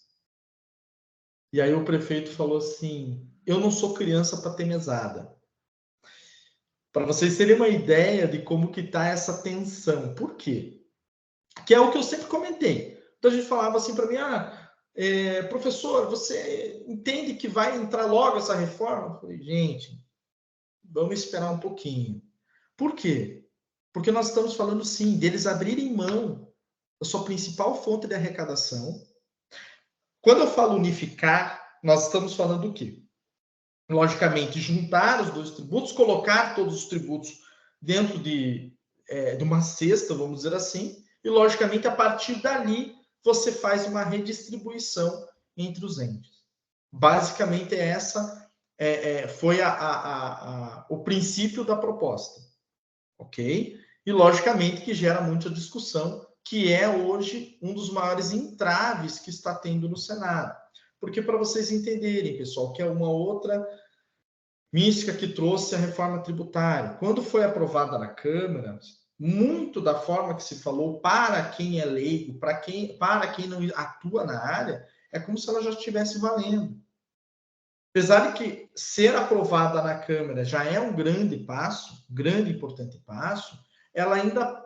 E aí o prefeito falou assim: eu não sou criança para ter mesada. Para vocês terem uma ideia de como que está essa tensão. Por quê? Que é o que eu sempre comentei. Então a gente falava assim para mim: professor, você entende que vai entrar logo essa reforma? Eu falei: gente, vamos esperar um pouquinho. Por quê? Porque nós estamos falando, sim, deles abrirem mão da sua principal fonte de arrecadação. Quando eu falo unificar, nós estamos falando do quê? Logicamente, juntar os dois tributos, colocar todos os tributos dentro de uma cesta, vamos dizer assim, e, logicamente, a partir dali, você faz uma redistribuição entre os entes. Basicamente, essa foi o princípio da proposta, ok? E, logicamente, que gera muita discussão, que é hoje um dos maiores entraves que está tendo no Senado. Porque, para vocês entenderem, pessoal, que é uma outra mística que trouxe a reforma tributária. Quando foi aprovada na Câmara, muito da forma que se falou para quem é leigo, para quem não atua na área, é como se ela já estivesse valendo. Apesar de que ser aprovada na Câmara já é um grande passo, grande e importante passo, ela ainda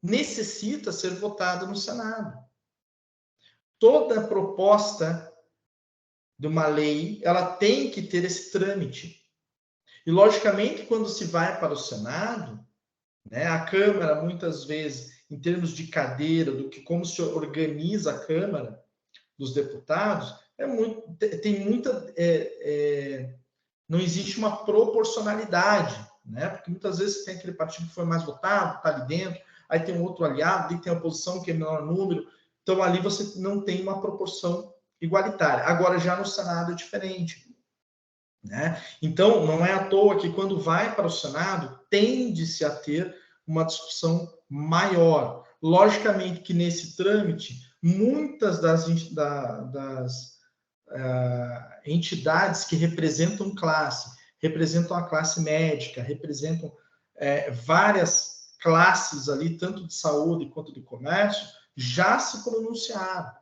necessita ser votada no Senado. Toda proposta de uma lei, ela tem que ter esse trâmite. E, logicamente, quando se vai para o Senado, né, a Câmara, muitas vezes, em termos de cadeira, como se organiza a Câmara dos Deputados, não existe uma proporcionalidade, né? Porque muitas vezes tem aquele partido que foi mais votado, está ali dentro, aí tem um outro aliado, ali tem a oposição que é menor número, então ali você não tem uma proporção igualitária. Agora, já no Senado é diferente, né? Então, não é à toa que quando vai para o Senado, tende-se a ter uma discussão maior. Logicamente que nesse trâmite, muitas das entidades que representam a classe médica, representam várias classes ali, tanto de saúde quanto de comércio, já se pronunciaram,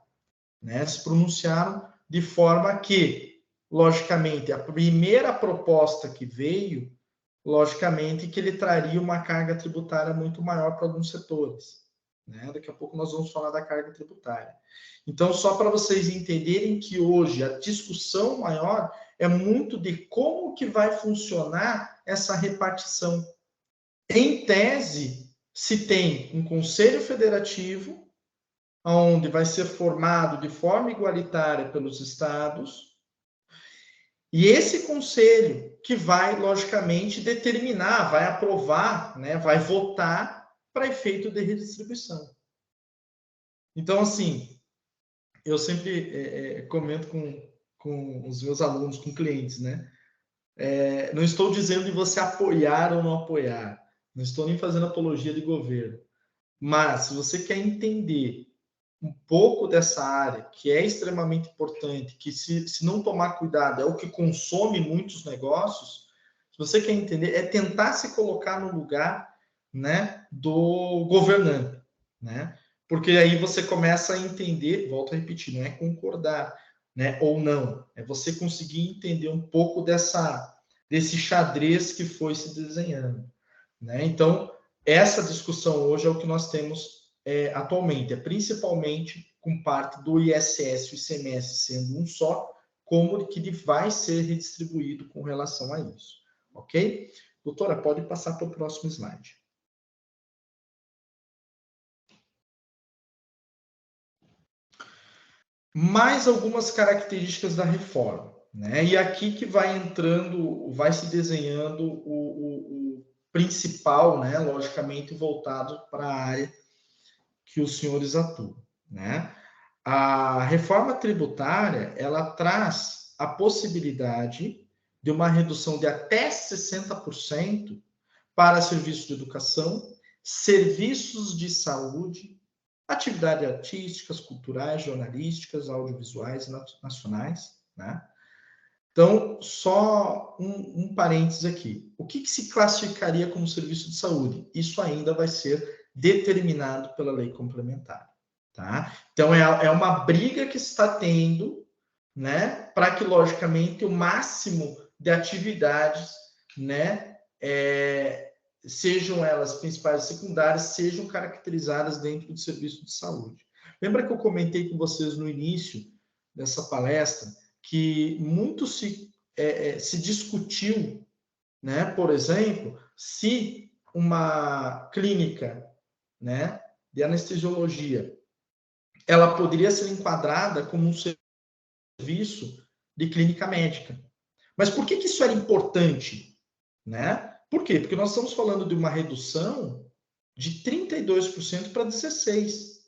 né? Se pronunciaram de forma que, logicamente, a primeira proposta que veio, logicamente, que ele traria uma carga tributária muito maior para alguns setores, né? Daqui a pouco nós vamos falar da carga tributária. Então, só para vocês entenderem que hoje a discussão maior é muito de como que vai funcionar essa repartição. Em tese, se tem um conselho federativo, onde vai ser formado de forma igualitária pelos estados, e esse conselho que vai, logicamente, determinar, vai aprovar, né, vai votar para efeito de redistribuição. Então, assim, eu sempre comento com os meus alunos, com clientes, né? Não estou dizendo de você apoiar ou não apoiar, não estou nem fazendo apologia de governo, mas se você quer entender um pouco dessa área, que é extremamente importante, que se não tomar cuidado é o que consome muitos negócios, se você quer entender, é tentar se colocar no lugar, né, do governante, né? Porque aí você começa a entender, volto a repetir, não é concordar, né, ou não, é você conseguir entender um pouco desse xadrez que foi se desenhando, né? Então, essa discussão hoje é o que nós temos atualmente, principalmente com parte do ISS e o ICMS sendo um só, como que ele vai ser redistribuído com relação a isso, ok? Doutora, pode passar para o próximo slide. Mais algumas características da reforma, né? E aqui que vai entrando, vai se desenhando o principal, né? Logicamente voltado para a área que os senhores atuam, né? A reforma tributária, ela traz a possibilidade de uma redução de até 60% para serviços de educação, serviços de saúde, atividades artísticas, culturais, jornalísticas, audiovisuais nacionais, né? Então, só um parênteses aqui. O que se classificaria como serviço de saúde? Isso ainda vai ser determinado pela lei complementar, tá? Então, é uma briga que se está tendo, né, para que, logicamente, o máximo de atividades, né, sejam elas principais e secundárias, sejam caracterizadas dentro do serviço de saúde. Lembra que eu comentei com vocês no início dessa palestra que muito se discutiu, né, por exemplo, se uma clínica, né, de anestesiologia, ela poderia ser enquadrada como um serviço de clínica médica. Mas por que isso era importante, né? Por quê? Porque nós estamos falando de uma redução de 32% para 16%.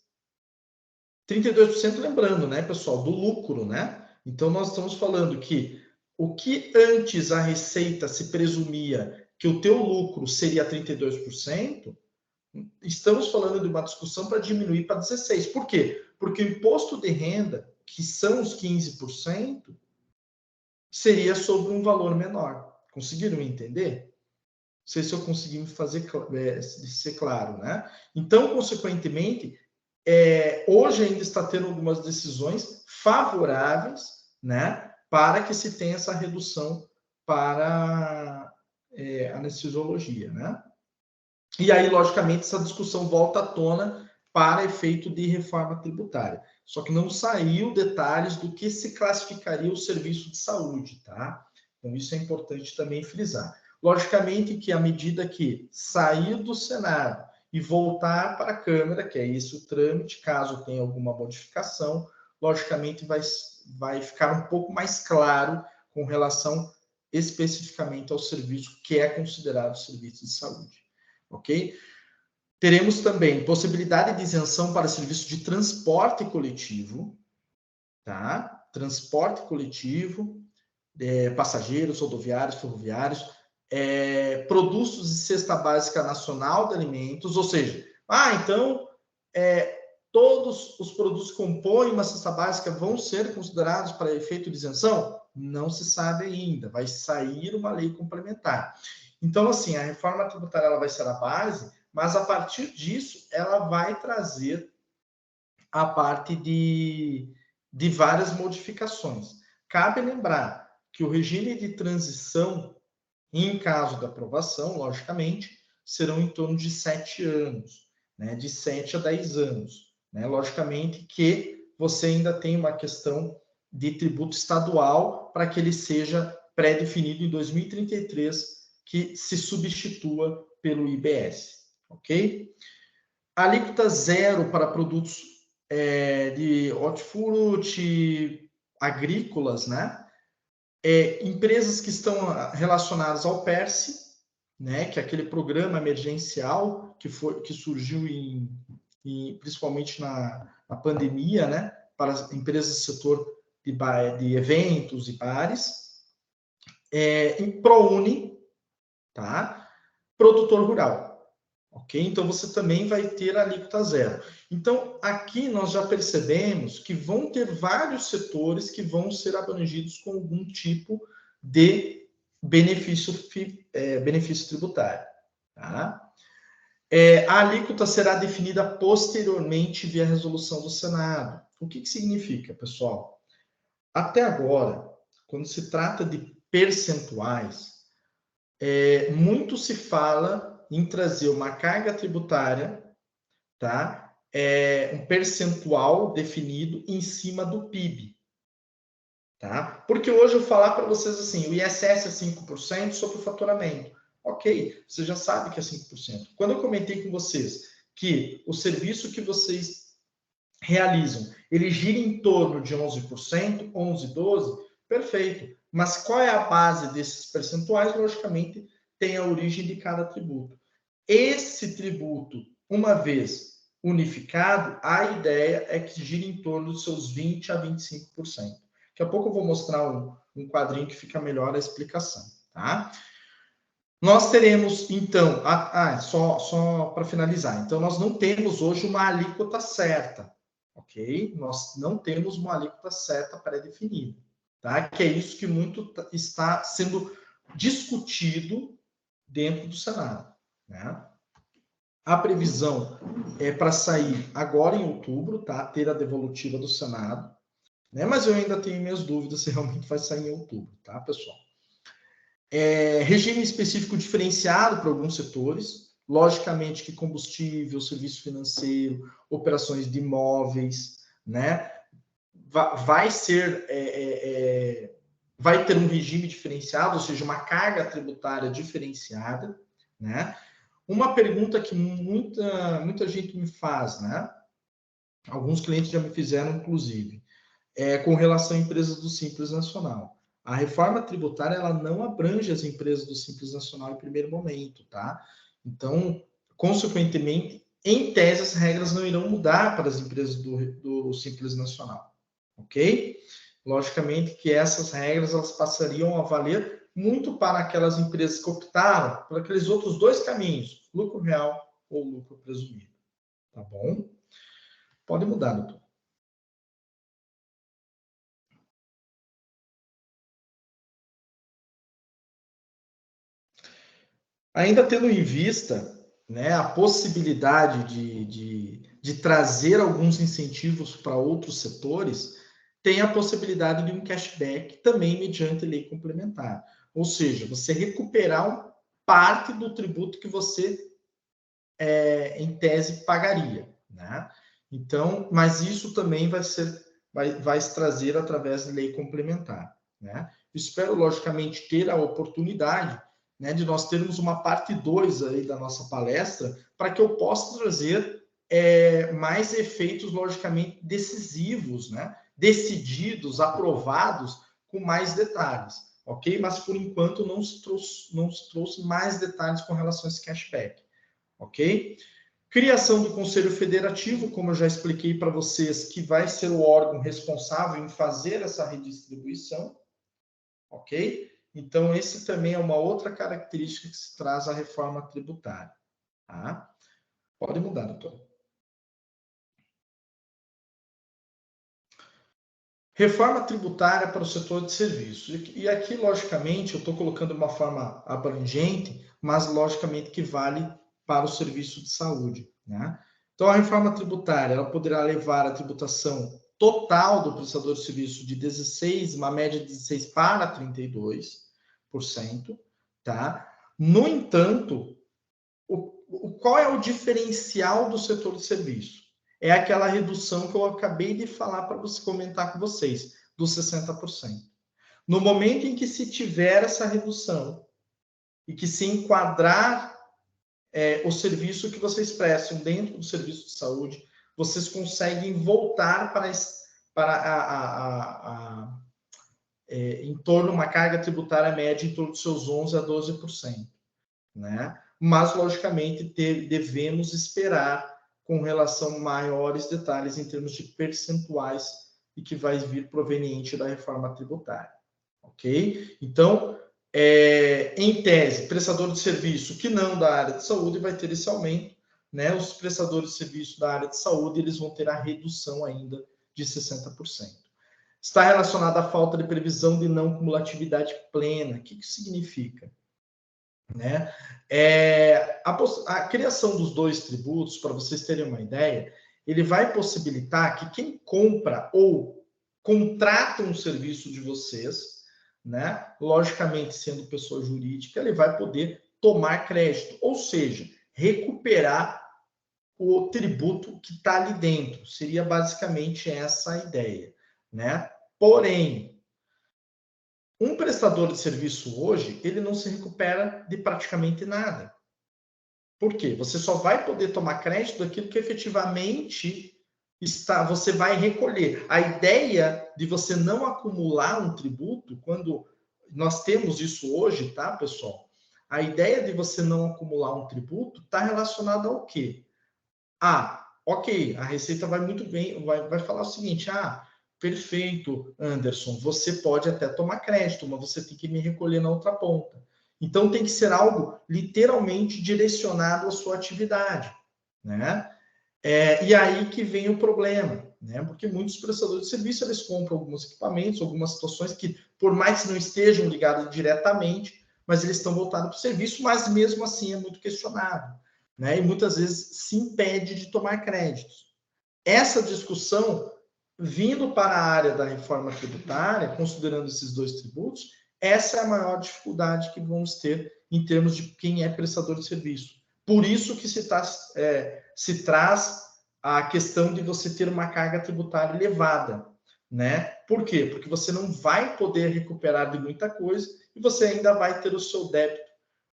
32%, lembrando, né, pessoal, do lucro, né? Então, nós estamos falando que o que antes a receita se presumia que o teu lucro seria 32%, estamos falando de uma discussão para diminuir para 16%. Por quê? Porque o imposto de renda, que são os 15%, seria sobre um valor menor. Conseguiram entender? Não sei se eu consegui me fazer ser claro, né? Então, consequentemente, hoje ainda está tendo algumas decisões favoráveis, né, para que se tenha essa redução para a anestesiologia, né? E aí, logicamente, essa discussão volta à tona para efeito de reforma tributária. Só que não saiu detalhes do que se classificaria o serviço de saúde, tá? Então, isso é importante também frisar. Logicamente que, à medida que sair do Senado e voltar para a Câmara, que é esse o trâmite, caso tenha alguma modificação, logicamente vai ficar um pouco mais claro com relação especificamente ao serviço que é considerado serviço de saúde. Ok? Teremos também possibilidade de isenção para serviço de transporte coletivo, tá? Transporte coletivo, passageiros, rodoviários, ferroviários, produtos de cesta básica nacional de alimentos, ou seja, então todos os produtos que compõem uma cesta básica vão ser considerados para efeito de isenção? Não se sabe ainda, vai sair uma lei complementar. Então, assim, a reforma tributária ela vai ser a base, mas a partir disso ela vai trazer a parte de várias modificações. Cabe lembrar que o regime de transição, em caso da aprovação, logicamente, serão em torno de 7 anos. né, de 7 a 10 anos. Né? Logicamente que você ainda tem uma questão de tributo estadual para que ele seja pré-definido em 2033, que se substitua pelo IBS, ok? Alíquota zero para produtos de hortifruti, agrícolas, né? Empresas que estão relacionadas ao PERSE, né? Que é aquele programa emergencial que surgiu principalmente na pandemia, né? Para as empresas do setor de eventos e bares, em ProUni, tá? Produtor rural, ok? Então, você também vai ter a alíquota zero. Então, aqui nós já percebemos que vão ter vários setores que vão ser abrangidos com algum tipo de benefício tributário, tá? A alíquota será definida posteriormente via resolução do Senado. O que significa, pessoal? Até agora, quando se trata de percentuais, muito se fala em trazer uma carga tributária, tá? Um percentual definido em cima do PIB. Tá? Porque hoje eu vou falar para vocês assim, o ISS é 5% sobre o faturamento. Ok, você já sabe que é 5%. Quando eu comentei com vocês que o serviço que vocês realizam, ele gira em torno de 11%, 11%, 12%, perfeito. Mas qual é a base desses percentuais? Logicamente, tem a origem de cada tributo. Esse tributo, uma vez unificado, a ideia é que gira em torno dos seus 20% a 25%. Daqui a pouco eu vou mostrar um quadrinho que fica melhor a explicação, tá? Nós teremos, então, só para finalizar, então nós não temos hoje uma alíquota certa, ok? Nós não temos uma alíquota certa pré-definida, tá? Que é isso que muito está sendo discutido dentro do Senado, né? A previsão é para sair agora em outubro, tá? Ter a devolutiva do Senado, né? Mas eu ainda tenho minhas dúvidas se realmente vai sair em outubro, tá, pessoal? Regime específico diferenciado para alguns setores, logicamente que combustível, serviço financeiro, operações de imóveis, né? Vai ter um regime diferenciado, ou seja, uma carga tributária diferenciada, né? Uma pergunta que muita gente me faz, né? Alguns clientes já me fizeram, inclusive, com relação a empresas do Simples Nacional. A reforma tributária ela não abrange as empresas do Simples Nacional em primeiro momento, tá? Então, consequentemente, em tese, as regras não irão mudar para as empresas do Simples Nacional, ok? Logicamente que essas regras elas passariam a valer muito para aquelas empresas que optaram por aqueles outros dois caminhos, lucro real ou lucro presumido, tá bom? Pode mudar, doutor. Ainda tendo em vista, né, a possibilidade de trazer alguns incentivos para outros setores, tem a possibilidade de um cashback também mediante lei complementar. Ou seja, você recuperar parte do tributo que você, em tese, pagaria. Né? Então, mas isso também vai se trazer através de lei complementar. Né? Espero, logicamente, ter a oportunidade, né, de nós termos uma parte 2 aí da nossa palestra, para que eu possa trazer mais efeitos, logicamente, decisivos, né, decididos, aprovados, com mais detalhes, ok? Mas, por enquanto, não se trouxe mais detalhes com relação a esse cashback, ok? Criação do Conselho Federativo, como eu já expliquei para vocês, que vai ser o órgão responsável em fazer essa redistribuição, ok? Então, esse também é uma outra característica que se traz à reforma tributária. Tá? Pode mudar, doutor. Reforma tributária para o setor de serviços. E aqui, logicamente, eu estou colocando de uma forma abrangente, mas, logicamente, que vale para o serviço de saúde. Né? Então, a reforma tributária ela poderá levar a tributação total do prestador de serviço de 16%, uma média de 16% para 32%. Tá? No entanto, qual é o diferencial do setor de serviço? É aquela redução que eu acabei de falar para você comentar com vocês, dos 60%. No momento em que se tiver essa redução e que se enquadrar o serviço que vocês prestam dentro do serviço de saúde, vocês conseguem voltar em torno uma carga tributária média em torno dos seus 11% a 12%. Né? Mas, logicamente, devemos esperar com relação a maiores detalhes em termos de percentuais e que vai vir proveniente da reforma tributária. Ok? Então, em tese, prestador de serviço que não da área de saúde vai ter esse aumento, né? Os prestadores de serviço da área de saúde, eles vão ter a redução ainda de 60%. Está relacionado à falta de previsão de não cumulatividade plena. O que isso significa? Né? A criação dos dois tributos, para vocês terem uma ideia, ele vai possibilitar que quem compra ou contrata um serviço de vocês, né, logicamente sendo pessoa jurídica, ele vai poder tomar crédito, ou seja, recuperar o tributo que está ali dentro. Seria basicamente essa a ideia, né? Porém, um prestador de serviço hoje, ele não se recupera de praticamente nada. Por quê? Você só vai poder tomar crédito daquilo que efetivamente você vai recolher. A ideia de você não acumular um tributo, quando nós temos isso hoje, tá, pessoal? A ideia de você não acumular um tributo está relacionada ao quê? Ok, a Receita vai muito bem, vai falar o seguinte, perfeito, Anderson, você pode até tomar crédito, mas você tem que me recolher na outra ponta. Então, tem que ser algo literalmente direcionado à sua atividade, né? E aí que vem o problema, né? Porque muitos prestadores de serviço, eles compram alguns equipamentos, algumas situações que, por mais que não estejam ligados diretamente, mas eles estão voltados para o serviço, mas mesmo assim é muito questionado, né? E muitas vezes se impede de tomar créditos. Essa discussão, vindo para a área da reforma tributária, considerando esses dois tributos, essa é a maior dificuldade que vamos ter em termos de quem é prestador de serviço. Por isso que se traz a questão de você ter uma carga tributária elevada, né? Por quê? Porque você não vai poder recuperar de muita coisa e você ainda vai ter o seu débito,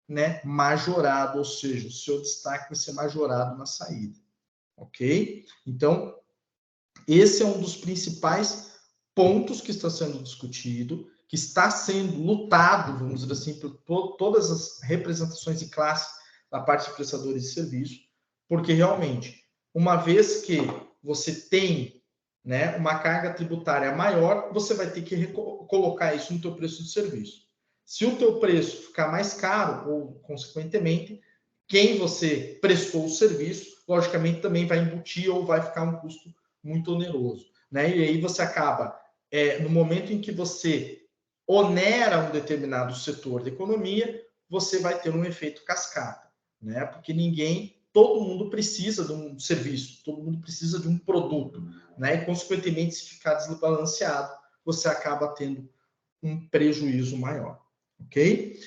né, majorado, ou seja, o seu destaque vai ser majorado na saída, ok? Então, esse é um dos principais pontos que está sendo discutido, que está sendo lutado, vamos dizer assim, por todas as representações de classe da parte de prestadores de serviço, porque realmente, uma vez que você tem, né, uma carga tributária maior, você vai ter que colocar isso no teu preço de serviço. Se o teu preço ficar mais caro, ou consequentemente, quem você prestou o serviço, logicamente também vai embutir ou vai ficar um custo muito oneroso, né? E aí você acaba, no momento em que você onera um determinado setor da economia, você vai ter um efeito cascata, né? Porque todo mundo precisa de um serviço, todo mundo precisa de um produto, né? E, consequentemente, se ficar desbalanceado, você acaba tendo um prejuízo maior, ok?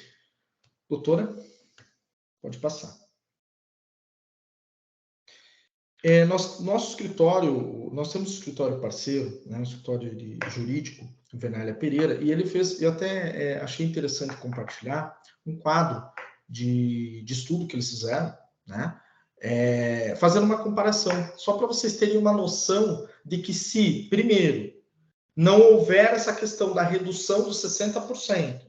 Doutora, pode passar. Nosso escritório, nós temos um escritório parceiro, né, um escritório jurídico, o Vernália Pereira, e ele fez, eu até achei interessante compartilhar um quadro de estudo que eles fizeram, né, fazendo uma comparação, só para vocês terem uma noção de que se, primeiro, não houver essa questão da redução dos 60%,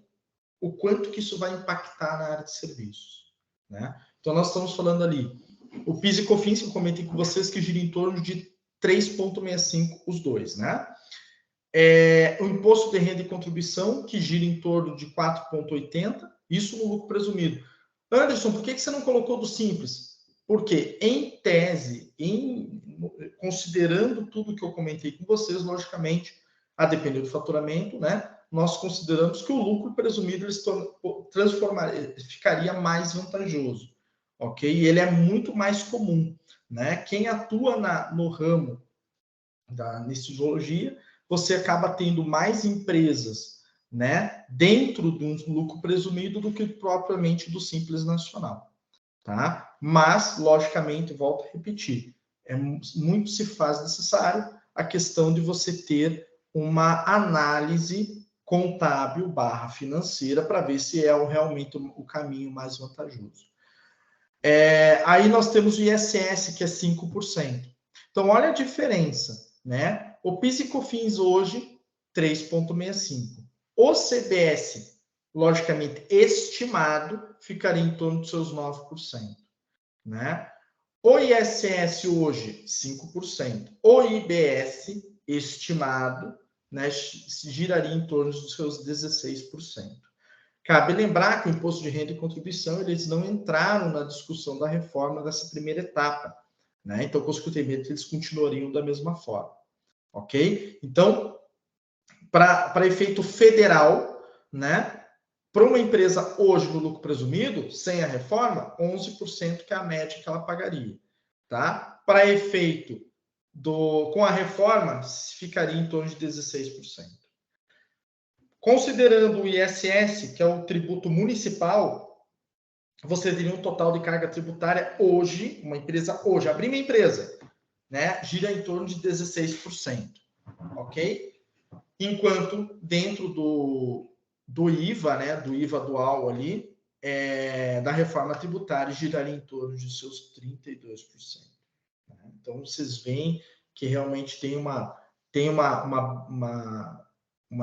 o quanto que isso vai impactar na área de serviços, né? Então, nós estamos falando ali, o PIS e COFINS, que eu comentei com vocês, que gira em torno de 3,65 os dois, né? O imposto de renda e contribuição, que gira em torno de 4,80, isso no lucro presumido. Anderson, por que você não colocou do Simples? Porque, em tese, considerando tudo que eu comentei com vocês, logicamente, a depender do faturamento, né? Nós consideramos que o lucro presumido ficaria mais vantajoso, ok? E ele é muito mais comum, né? Quem atua no ramo da anestesiologia, você acaba tendo mais empresas, né, dentro de um lucro presumido do que propriamente do Simples Nacional, tá? Mas, logicamente, volto a repetir, muito se faz necessário a questão de você ter uma análise contábil / financeira para ver se é realmente o caminho mais vantajoso. Aí nós temos o ISS, que é 5%. Então, olha a diferença, né? O PIS e COFINS hoje, 3,65%. O CBS, logicamente, estimado, ficaria em torno dos seus 9%, né? O ISS hoje, 5%. O IBS, estimado, né, giraria em torno dos seus 16%. Cabe lembrar que o imposto de renda e contribuição, eles não entraram na discussão da reforma dessa primeira etapa, né? Então, consequentemente, eles continuariam da mesma forma, ok? Então, para efeito federal, né? Para uma empresa hoje no lucro presumido, sem a reforma, 11% que é a média que ela pagaria, tá? Para efeito com a reforma, ficaria em torno de 16%. Considerando o ISS, que é o tributo municipal, você teria um total de carga tributária hoje, uma empresa hoje, abrir uma empresa, né, gira em torno de 16%, ok? Enquanto dentro do IVA, né, do IVA dual ali, da reforma tributária, giraria em torno de seus 32%. Né? Então, vocês veem que realmente tem uma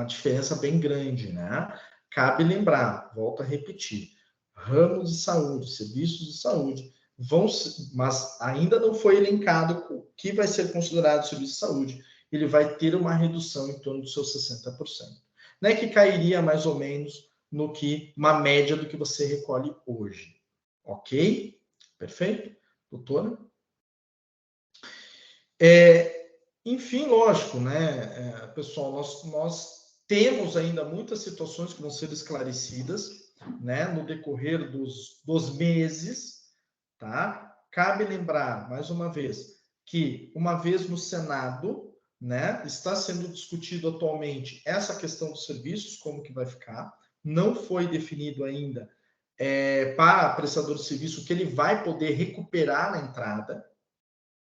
diferença bem grande, né? Cabe lembrar, volto a repetir, ramos de saúde, serviços de saúde, mas ainda não foi elencado o que vai ser considerado serviço de saúde, ele vai ter uma redução em torno dos seus 60%, né? Que cairia mais ou menos no que uma média do que você recolhe hoje. Ok? Perfeito? Doutora? Enfim, lógico, né, pessoal, nós temos ainda muitas situações que vão ser esclarecidas, né, no decorrer dos meses, tá? Cabe lembrar, mais uma vez, que uma vez no Senado, né, está sendo discutido atualmente essa questão dos serviços, como que vai ficar, não foi definido ainda para prestador de serviço que ele vai poder recuperar na entrada,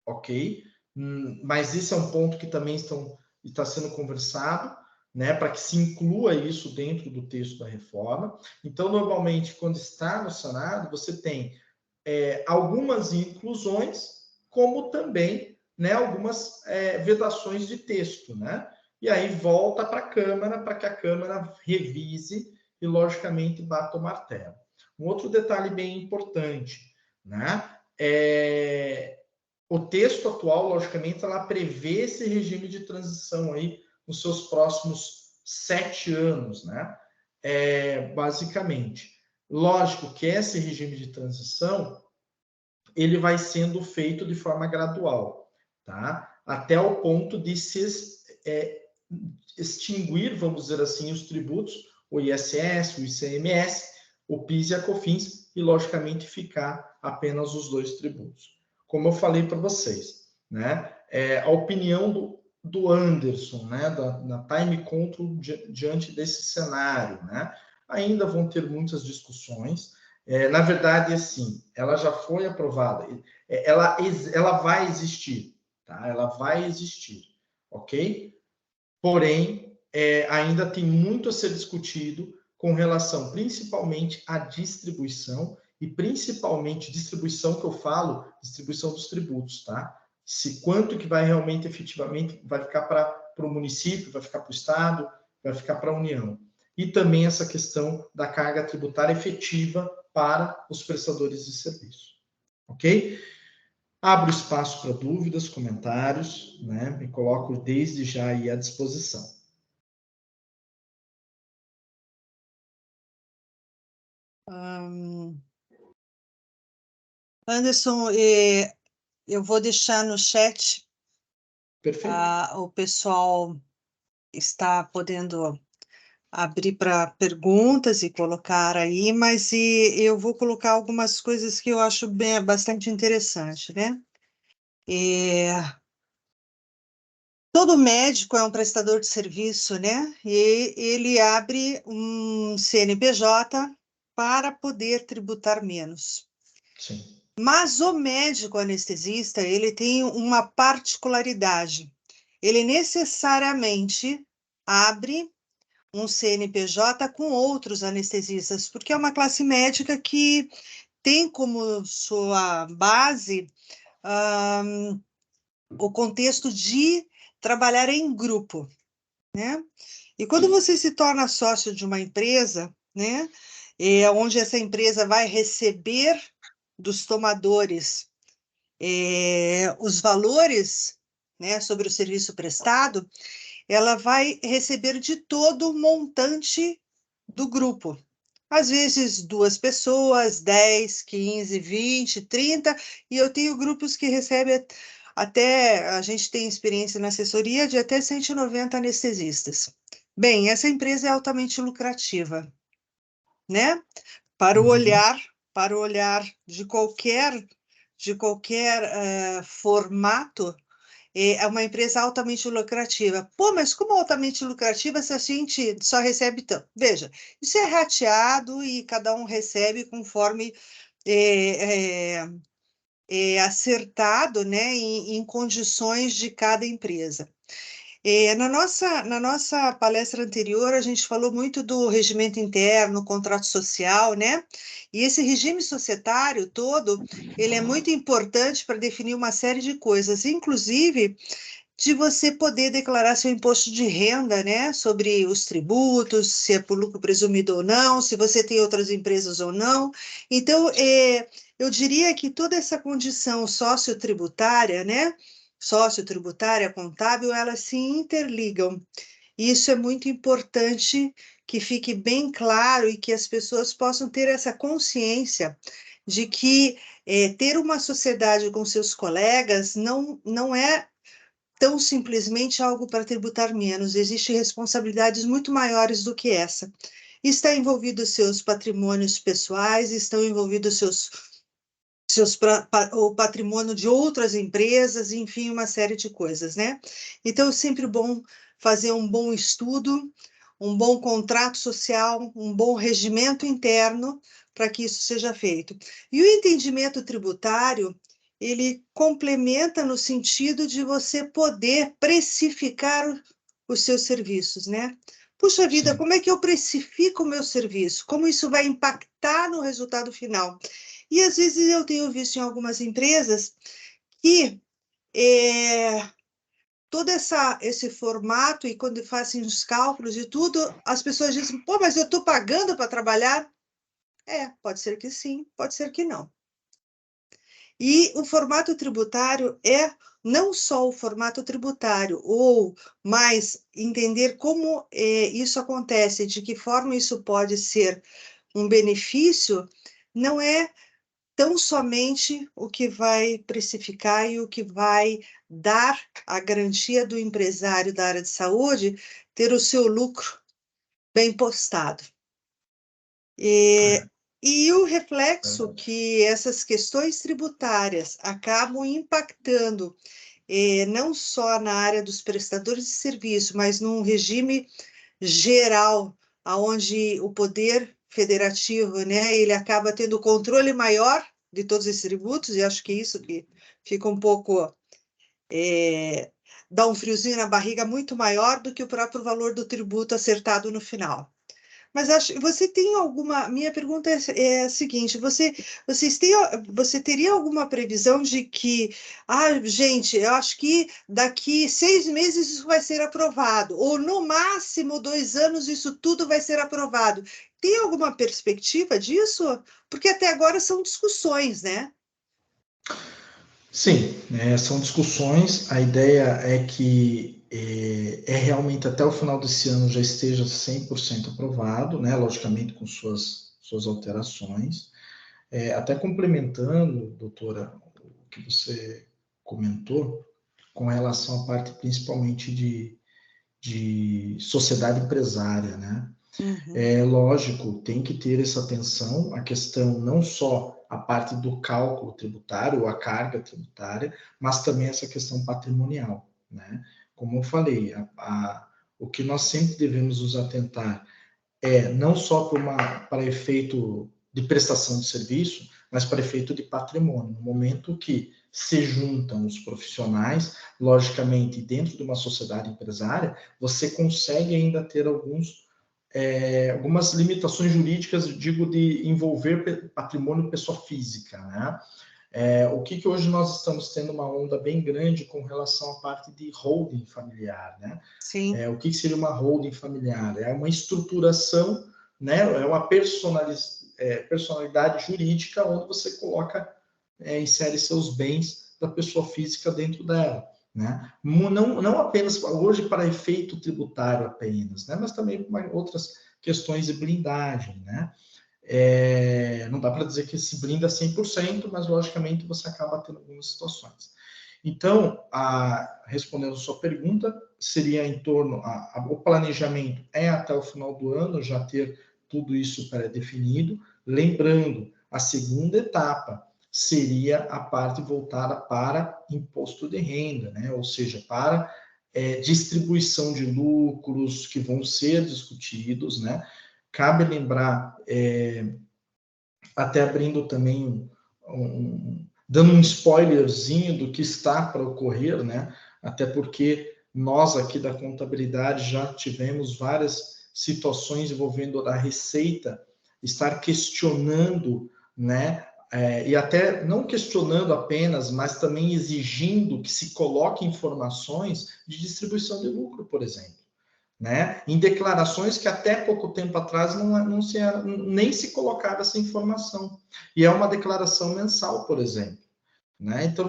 ok? Mas esse é um ponto que também está sendo conversado, né, para que se inclua isso dentro do texto da reforma. Então, normalmente, quando está no Senado, você tem algumas inclusões, como também, né, algumas vedações de texto, né? E aí volta para a Câmara, para que a Câmara revise e, logicamente, bata o martelo. Um outro detalhe bem importante, né? O texto atual, logicamente, ela prevê esse regime de transição aí nos seus próximos 7 anos, né? Basicamente. Lógico que esse regime de transição, ele vai sendo feito de forma gradual, tá? Até o ponto de se extinguir, vamos dizer assim, os tributos, o ISS, o ICMS, o PIS e a COFINS, e, logicamente, ficar apenas os 2 tributos. Como eu falei para vocês, né? A opinião do Anderson, né? Da Time Control diante desse cenário, né? Ainda vão ter muitas discussões. Na verdade, assim, ela já foi aprovada. Ela vai existir, tá? Ela vai existir, ok? Porém, ainda tem muito a ser discutido com relação, principalmente, à distribuição, e principalmente distribuição que eu falo, distribuição dos tributos, tá? Quanto que vai realmente, efetivamente, vai ficar para o município, vai ficar para o Estado, vai ficar para a União. E também essa questão da carga tributária efetiva para os prestadores de serviço. Ok? Abro espaço para dúvidas, comentários, né? Me coloco desde já aí à disposição. Anderson, eu vou deixar no chat. Perfeito. O pessoal está podendo abrir para perguntas e colocar aí, mas eu vou colocar algumas coisas que eu acho bastante interessante, né? Todo médico é um prestador de serviço, né? E ele abre um CNPJ para poder tributar menos. Sim. Mas o médico anestesista, ele tem uma particularidade. Ele necessariamente abre um CNPJ com outros anestesistas, porque é uma classe médica que tem como sua base o contexto de trabalhar em grupo, né? E quando você se torna sócio de uma empresa, né, onde essa empresa vai receber dos tomadores os valores, né, sobre o serviço prestado, ela vai receber de todo o montante do grupo. Às vezes, 2 pessoas, 10, 15, 20, 30, e eu tenho grupos que recebem até, a gente tem experiência na assessoria de até 190 anestesistas. Bem, essa empresa é altamente lucrativa, né? Para o olhar de qualquer formato, é uma empresa altamente lucrativa. Pô, mas como altamente lucrativa se a gente só recebe tanto? Veja, isso é rateado e cada um recebe conforme acertado, né, em condições de cada empresa. Na nossa palestra anterior, a gente falou muito do regimento interno, contrato social, né? E esse regime societário todo, ele é muito importante para definir uma série de coisas, inclusive de você poder declarar seu imposto de renda, né? Sobre os tributos, se é por lucro presumido ou não, se você tem outras empresas ou não. Então, eu diria que toda essa condição sociotributária, né? Sociotributária, contábil, elas se interligam. E isso é muito importante que fique bem claro e que as pessoas possam ter essa consciência de que ter uma sociedade com seus colegas não é tão simplesmente algo para tributar menos. Existem responsabilidades muito maiores do que essa. Está envolvido seus patrimônios pessoais, estão envolvidos o patrimônio de outras empresas, enfim, uma série de coisas, né? Então, é sempre bom fazer um bom estudo, um bom contrato social, um bom regimento interno para que isso seja feito. E o entendimento tributário, ele complementa no sentido de você poder precificar os seus serviços, né? Puxa vida, Sim. como é que eu precifico o meu serviço? Como isso vai impactar no resultado final? E às vezes eu tenho visto em algumas empresas que todo esse formato, e quando fazem os cálculos e tudo, as pessoas dizem, pô, mas eu estou pagando para trabalhar? Pode ser que sim, pode ser que não. E o formato tributário é não só o formato tributário, mas entender como isso acontece, de que forma isso pode ser um benefício, não é tão somente o que vai precificar e o que vai dar a garantia do empresário da área de saúde ter o seu lucro bem postado. E o reflexo que essas questões tributárias acabam impactando não só na área dos prestadores de serviço, mas num regime geral, onde o poder federativo, né, ele acaba tendo controle maior de todos esses tributos, e acho que isso que fica um pouco, dá um friozinho na barriga muito maior do que o próprio valor do tributo acertado no final. Mas você tem alguma? Minha pergunta é a seguinte: você teria alguma previsão de que, gente, eu acho que daqui 6 meses isso vai ser aprovado, ou no máximo 2 anos isso tudo vai ser aprovado? Tem alguma perspectiva disso? Porque até agora são discussões, né? Sim, são discussões. A ideia é que realmente até o final desse ano já esteja 100% aprovado, né? Logicamente com suas alterações. Até complementando, doutora, o que você comentou, com relação à parte principalmente de sociedade empresária, né? Uhum. Lógico, tem que ter essa atenção, a questão não só a parte do cálculo tributário, ou a carga tributária, mas também essa questão patrimonial, né? Como eu falei, o que nós sempre devemos nos atentar não só para efeito de prestação de serviço, mas para efeito de patrimônio. No momento que se juntam os profissionais, logicamente, dentro de uma sociedade empresária, você consegue ainda ter algumas limitações jurídicas, digo, de envolver patrimônio pessoa física, né? O que hoje nós estamos tendo uma onda bem grande com relação à parte de holding familiar, né? Sim. O que seria uma holding familiar? É uma estruturação, né? É uma personalidade jurídica onde você coloca, insere seus bens da pessoa física dentro dela, né? Não apenas hoje para efeito tributário apenas, né? Mas também para outras questões de blindagem, né? Não dá para dizer que se blinda 100%, mas logicamente você acaba tendo algumas situações. Então, respondendo a sua pergunta, seria em torno, o planejamento é até o final do ano já ter tudo isso pré-definido. Lembrando, a segunda etapa seria a parte voltada para imposto de renda, né? Ou seja, para distribuição de lucros que vão ser discutidos, né? Cabe lembrar, até abrindo também dando um spoilerzinho do que está para ocorrer, né? Até porque nós aqui da contabilidade já tivemos várias situações envolvendo a Receita estar questionando, né? E até não questionando apenas, mas também exigindo que se coloque informações de distribuição de lucro, por exemplo. Né? Em declarações que até pouco tempo atrás nem se colocava essa informação. E é uma declaração mensal, por exemplo. Né? Então,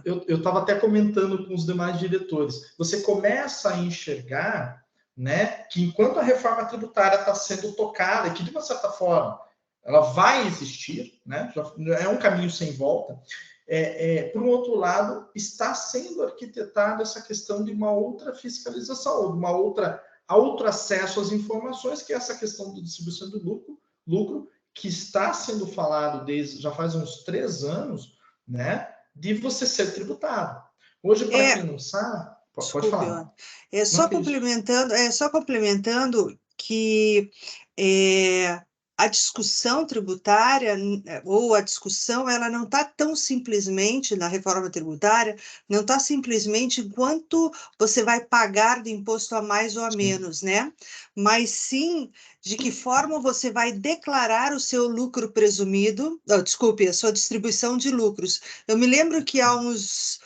eu estava até comentando com os demais diretores, você começa a enxergar, né, que enquanto a reforma tributária está sendo tocada, que de uma certa forma ela vai existir, né, é um caminho sem volta, por um outro lado, está sendo arquitetada essa questão de uma outra fiscalização, ou de outro acesso às informações, que é essa questão da distribuição do lucro, que está sendo falado já faz uns 3 anos, né, de você ser tributado. Hoje, para quem não sabe, pode falar. Só complementando que a discussão tributária, ou a discussão, ela não está tão simplesmente, na reforma tributária, não está simplesmente quanto você vai pagar de imposto a mais ou a menos, né? Mas sim de que forma você vai declarar o seu lucro presumido, desculpe, a sua distribuição de lucros. Eu me lembro que há uns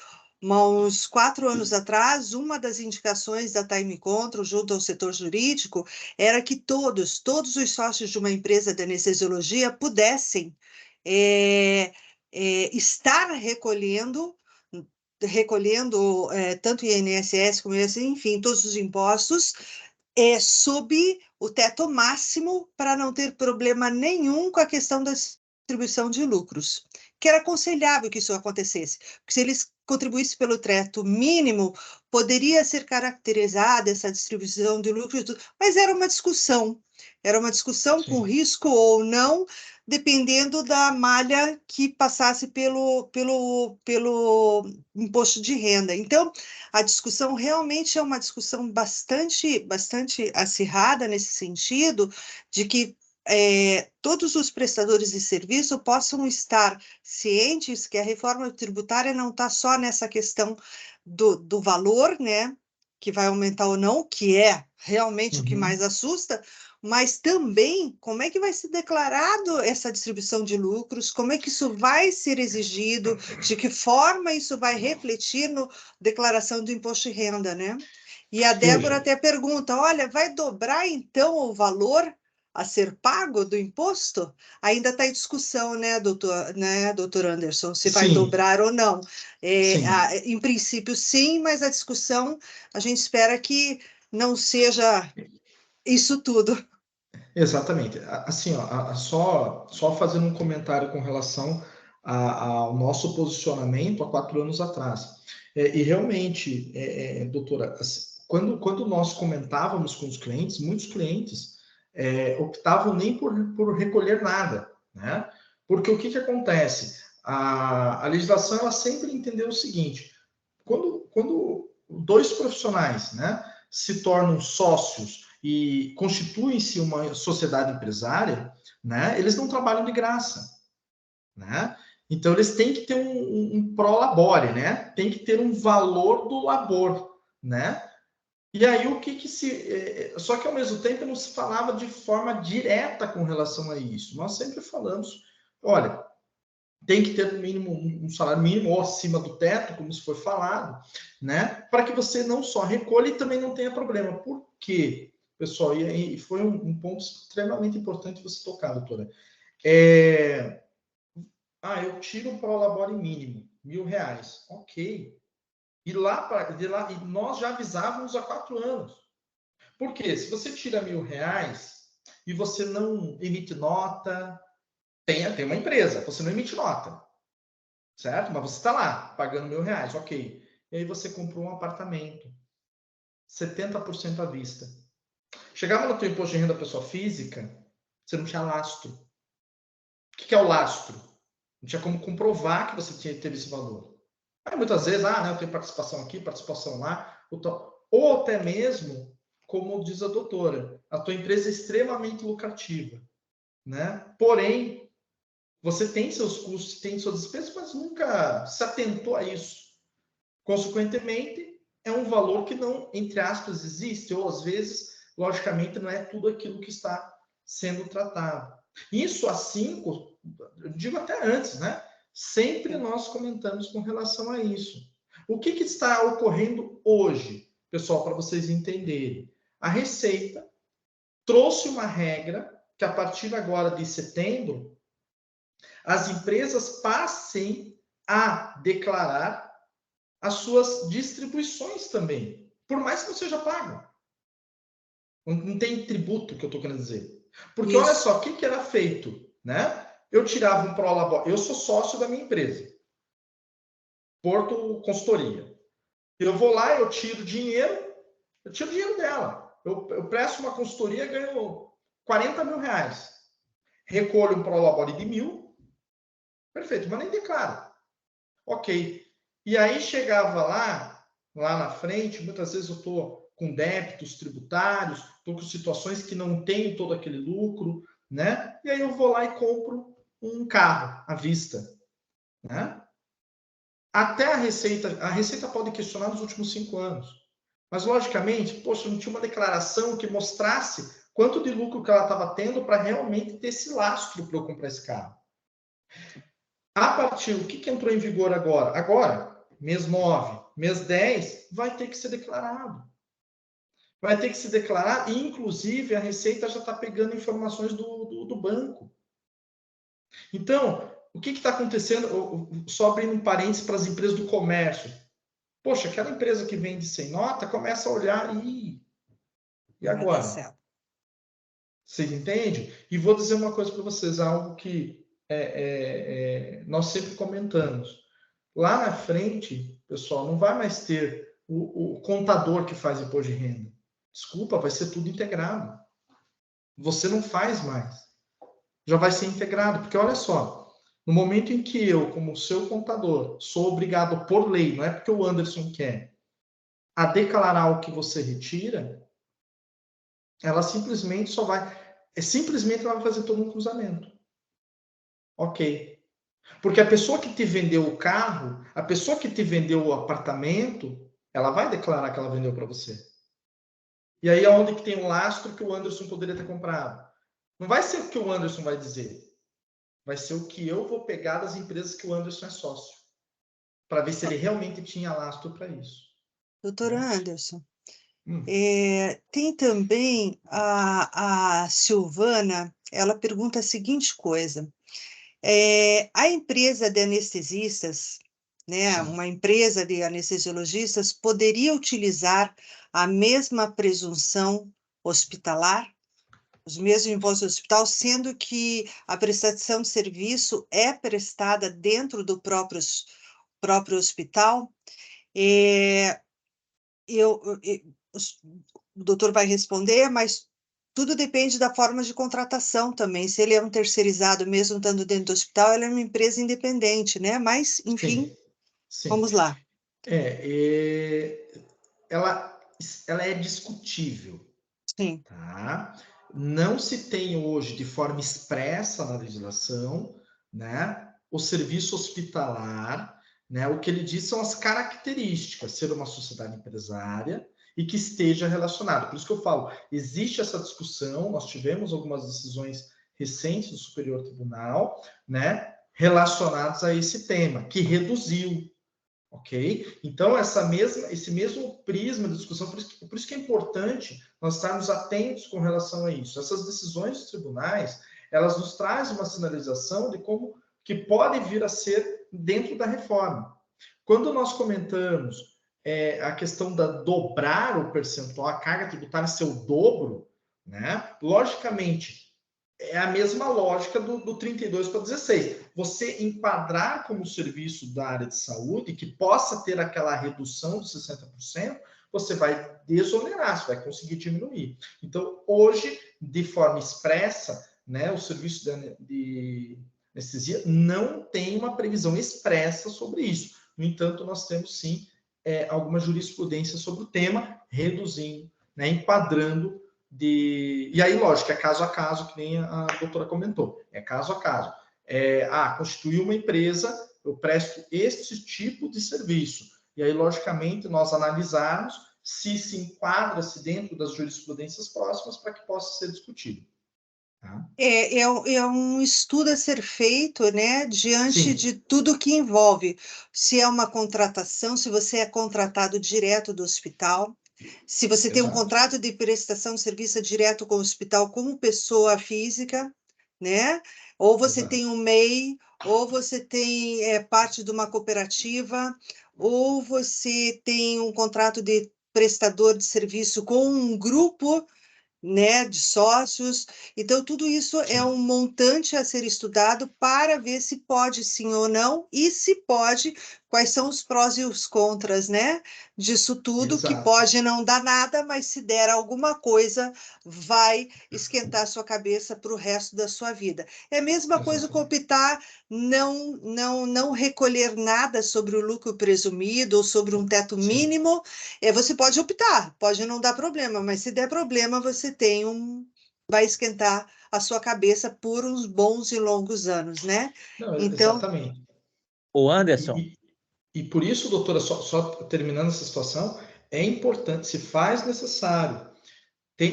4 anos atrás, uma das indicações da Time Control, junto ao setor jurídico, era que todos os sócios de uma empresa de anestesiologia pudessem estar recolhendo tanto INSS como enfim, todos os impostos, sob o teto máximo, para não ter problema nenhum com a questão da distribuição de lucros, que era aconselhável que isso acontecesse, porque se eles contribuíssem pelo teto mínimo, poderia ser caracterizada essa distribuição de lucros, mas era uma discussão Sim. Com risco ou não, dependendo da malha que passasse pelo imposto de renda. Então, a discussão realmente é uma discussão bastante acirrada nesse sentido, de que todos os prestadores de serviço possam estar cientes que a reforma tributária não está só nessa questão do valor, né, que vai aumentar ou não, que é realmente o que mais assusta, mas também como é que vai ser declarado essa distribuição de lucros, como é que isso vai ser exigido, de que forma isso vai refletir na declaração do imposto de renda, né? E a Débora até pergunta, olha, vai dobrar então o valor a ser pago do imposto? Ainda está em discussão, né, doutor Anderson, se vai dobrar ou não. Em princípio, sim, mas a discussão, a gente espera que não seja isso tudo. Exatamente. Assim, só fazendo um comentário com relação ao nosso posicionamento há 4 anos atrás. E realmente, doutora, quando nós comentávamos com os clientes, muitos clientes optavam nem por recolher nada, né? Porque o que acontece? A legislação, ela sempre entendeu o seguinte: quando 2 profissionais, né, se tornam sócios e constituem-se uma sociedade empresária, né, eles não trabalham de graça. né? Então, eles têm que ter um pró-labore, né? Tem que ter um valor do labor, né? E aí, o que se... Só que, ao mesmo tempo, não se falava de forma direta com relação a isso. Nós sempre falamos, olha, tem que ter no mínimo um salário mínimo ou acima do teto, como se foi falado, né? Para que você não só recolha e também não tenha problema. Por quê, pessoal? E foi um ponto extremamente importante você tocar, doutora. Eu tiro um prolabore mínimo, R$1.000. Ok. E e nós já avisávamos há 4 anos. Por quê? Se você tira R$1.000 e você não emite nota, tem uma empresa, você não emite nota, certo? Mas você está lá, pagando R$1.000, ok. E aí você comprou um apartamento, 70% à vista. Chegava no teu imposto de renda da pessoa física, você não tinha lastro. O que é o lastro? Não tinha como comprovar que você teve esse valor. Aí, muitas vezes, eu tenho participação aqui, participação lá, ou até mesmo, como diz a doutora, a tua empresa é extremamente lucrativa, né? Porém, você tem seus custos, tem suas despesas, mas nunca se atentou a isso. Consequentemente, é um valor que não, entre aspas, existe, ou às vezes, logicamente, não é tudo aquilo que está sendo tratado. Isso assim, eu digo até antes, né? Sempre nós comentamos com relação a isso. O que está ocorrendo hoje, pessoal, para vocês entenderem? A Receita trouxe uma regra que a partir agora de setembro, as empresas passem a declarar as suas distribuições também, por mais que não seja pago. Não tem tributo, que eu estou querendo dizer. Porque olha só, o que era feito, né? Eu tirava um prolabore, eu sou sócio da minha empresa, Porto Consultoria. Eu vou lá, eu tiro dinheiro dela. Eu presto uma consultoria e ganho R$40.000. Recolho um prolabore de 1.000, perfeito, mas nem declaro. Ok. E aí chegava lá na frente, muitas vezes eu estou com débitos tributários, estou com situações que não tenho todo aquele lucro, né? E aí eu vou lá e compro um carro à vista, né? Até a Receita pode questionar nos últimos 5 anos. Mas, logicamente, poxa, não tinha uma declaração que mostrasse quanto de lucro que ela estava tendo para realmente ter esse lastro para eu comprar esse carro. A partir, o que entrou em vigor agora? Agora, mês 9, mês 10, vai ter que ser declarado. Vai ter que se declarar e, inclusive, a Receita já está pegando informações do banco. Então, o que está acontecendo? Só abrindo um parênteses para as empresas do comércio. Poxa, aquela empresa que vende sem nota começa a olhar e agora? Vocês entendem? E vou dizer uma coisa para vocês, algo que nós sempre comentamos. Lá na frente, pessoal, não vai mais ter o contador que faz imposto de renda. Desculpa, vai ser tudo integrado. Você não faz mais. Já vai ser integrado, porque olha só, no momento em que eu, como seu contador, sou obrigado por lei, não é porque o Anderson quer, a declarar o que você retira, ela simplesmente ela vai fazer todo um cruzamento. Ok. Porque a pessoa que te vendeu o carro, a pessoa que te vendeu o apartamento, ela vai declarar que ela vendeu para você. E aí é onde que tem um lastro que o Anderson poderia ter comprado. Não vai ser o que o Anderson vai dizer. Vai ser o que eu vou pegar das empresas que o Anderson é sócio. Para ver se ele realmente tinha lastro para isso. Doutor Anderson, tem também a Silvana, ela pergunta a seguinte coisa. A empresa de anestesistas, né, uma empresa de anestesiologistas, poderia utilizar a mesma presunção hospitalar, os mesmos impostos do hospital, sendo que a prestação de serviço é prestada dentro do próprio hospital? O doutor vai responder, mas tudo depende da forma de contratação também. Se ele é um terceirizado, mesmo estando dentro do hospital, ela é uma empresa independente, né? Mas, enfim, sim. Vamos lá. Ela é discutível. Sim. Tá? Não se tem hoje de forma expressa na legislação, né? o serviço hospitalar, né? O que ele diz são as características, ser uma sociedade empresária e que esteja relacionado. Por isso que eu falo, existe essa discussão, nós tivemos algumas decisões recentes do Superior Tribunal, né, relacionadas a esse tema, que reduziu, ok? Então, esse mesmo prisma de discussão, por isso que é importante nós estarmos atentos com relação a isso. Essas decisões dos tribunais, elas nos trazem uma sinalização de como que pode vir a ser dentro da reforma. Quando nós comentamos a questão da dobrar o percentual, a carga tributária ser o dobro, né? Logicamente, é a mesma lógica do 32 para 16. Você enquadrar como serviço da área de saúde, que possa ter aquela redução de 60%, você vai desonerar, você vai conseguir diminuir. Então, hoje, de forma expressa, né, o serviço de anestesia não tem uma previsão expressa sobre isso. No entanto, nós temos sim alguma jurisprudência sobre o tema, reduzindo, né, enquadrando e aí, lógico, é caso a caso, que nem a doutora comentou, é caso a caso. Constituir uma empresa, eu presto este tipo de serviço. E aí, logicamente, nós analisarmos se enquadra-se dentro das jurisprudências próximas para que possa ser discutido. Tá? É um estudo a ser feito, né, diante Sim. de tudo que envolve. Se é uma contratação, se você é contratado direto do hospital, se você tem um Exato. contrato de prestação de serviço direto com o hospital como pessoa física, né? Ou você Exato. tem um MEI, ou você tem parte de uma cooperativa, ou você tem um contrato de prestador de serviço com um grupo, né, de sócios. Então, tudo isso é um montante a ser estudado para ver se pode sim ou não, e se pode, quais são os prós e os contras, né, disso tudo, Exato. que pode não dar nada, mas se der alguma coisa, vai esquentar a sua cabeça para o resto da sua vida. É a mesma coisa com optar não recolher nada sobre o lucro presumido ou sobre um teto mínimo. Você pode optar, pode não dar problema, mas se der problema, você vai esquentar a sua cabeça por uns bons e longos anos, né? Não, Então, exatamente. O Anderson. E por isso, doutora, só terminando essa situação, é importante, se faz necessário.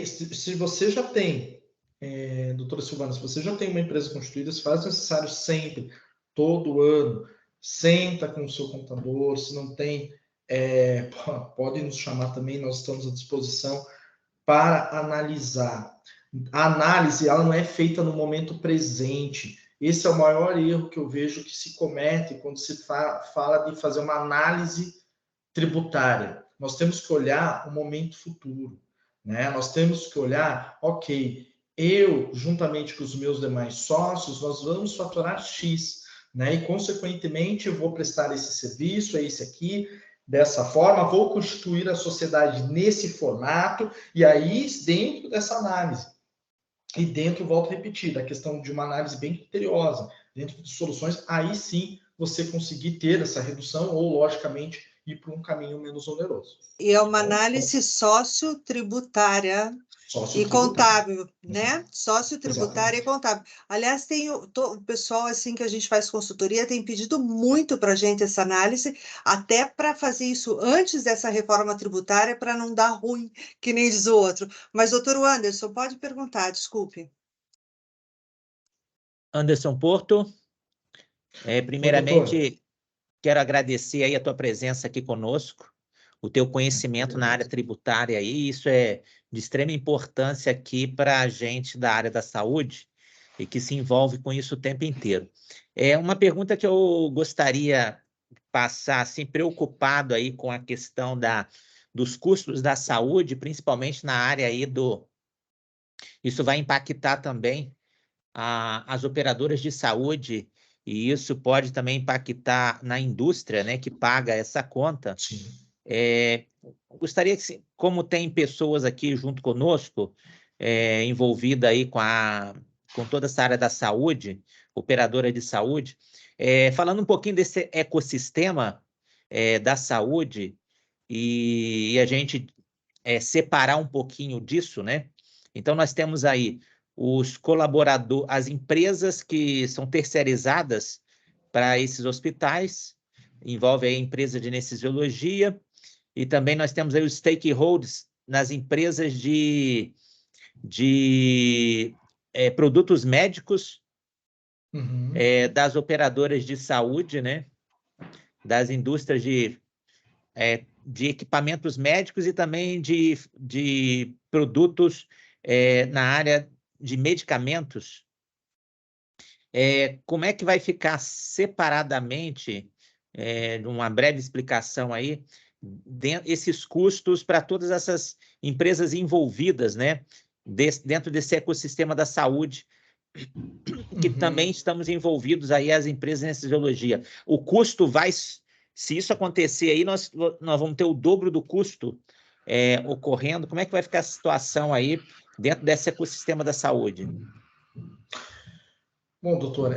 Se você já tem, doutora Silvana, se você já tem uma empresa constituída, se faz necessário sempre, todo ano, senta com o seu contador, se não tem, pode nos chamar também, nós estamos à disposição para analisar. A análise, ela não é feita no momento presente. Esse é o maior erro que eu vejo que se comete quando se fala de fazer uma análise tributária. Nós temos que olhar o momento futuro, né? Nós temos que olhar, ok, eu, juntamente com os meus demais sócios, nós vamos faturar X, né? E, consequentemente, eu vou prestar esse serviço, esse aqui, dessa forma, vou constituir a sociedade nesse formato, e aí, dentro dessa análise, e dentro, volto a repetir, da questão de uma análise bem criteriosa, dentro de soluções, aí sim você conseguir ter essa redução ou, logicamente, ir para um caminho menos oneroso. E é uma análise sociotributária e contábil, né? Sociotributária e contábil. Aliás, o pessoal assim que a gente faz consultoria tem pedido muito para a gente essa análise, até para fazer isso antes dessa reforma tributária, para não dar ruim, que nem diz o outro. Mas, doutor Anderson, pode perguntar, desculpe. Anderson Porto, primeiramente, quero agradecer aí a tua presença aqui conosco, o teu conhecimento na área tributária aí, isso é de extrema importância aqui para a gente da área da saúde e que se envolve com isso o tempo inteiro. Uma pergunta que eu gostaria de passar, assim, preocupado aí com a questão dos custos da saúde, principalmente na área aí Isso vai impactar também as operadoras de saúde, e isso pode também impactar na indústria, né, que paga essa conta. Sim. Gostaria que, como tem pessoas aqui junto conosco, envolvida aí com toda essa área da saúde, operadora de saúde, falando um pouquinho desse ecossistema da saúde e a gente separar um pouquinho disso, né? Então, nós temos aí os colaboradores, as empresas que são terceirizadas para esses hospitais, envolve aí a empresa de anestesiologia, e também nós temos aí os stakeholders nas empresas de produtos médicos, das operadoras de saúde, né? Das indústrias de equipamentos médicos e também de produtos na área de medicamentos. Como é que vai ficar separadamente, uma breve explicação aí, esses custos para todas essas empresas envolvidas, né, dentro desse ecossistema da saúde, que também estamos envolvidos aí, as empresas de anestesiologia. O custo vai, se isso acontecer aí, nós vamos ter o dobro do custo ocorrendo. Como é que vai ficar a situação aí dentro desse ecossistema da saúde? Bom, doutor,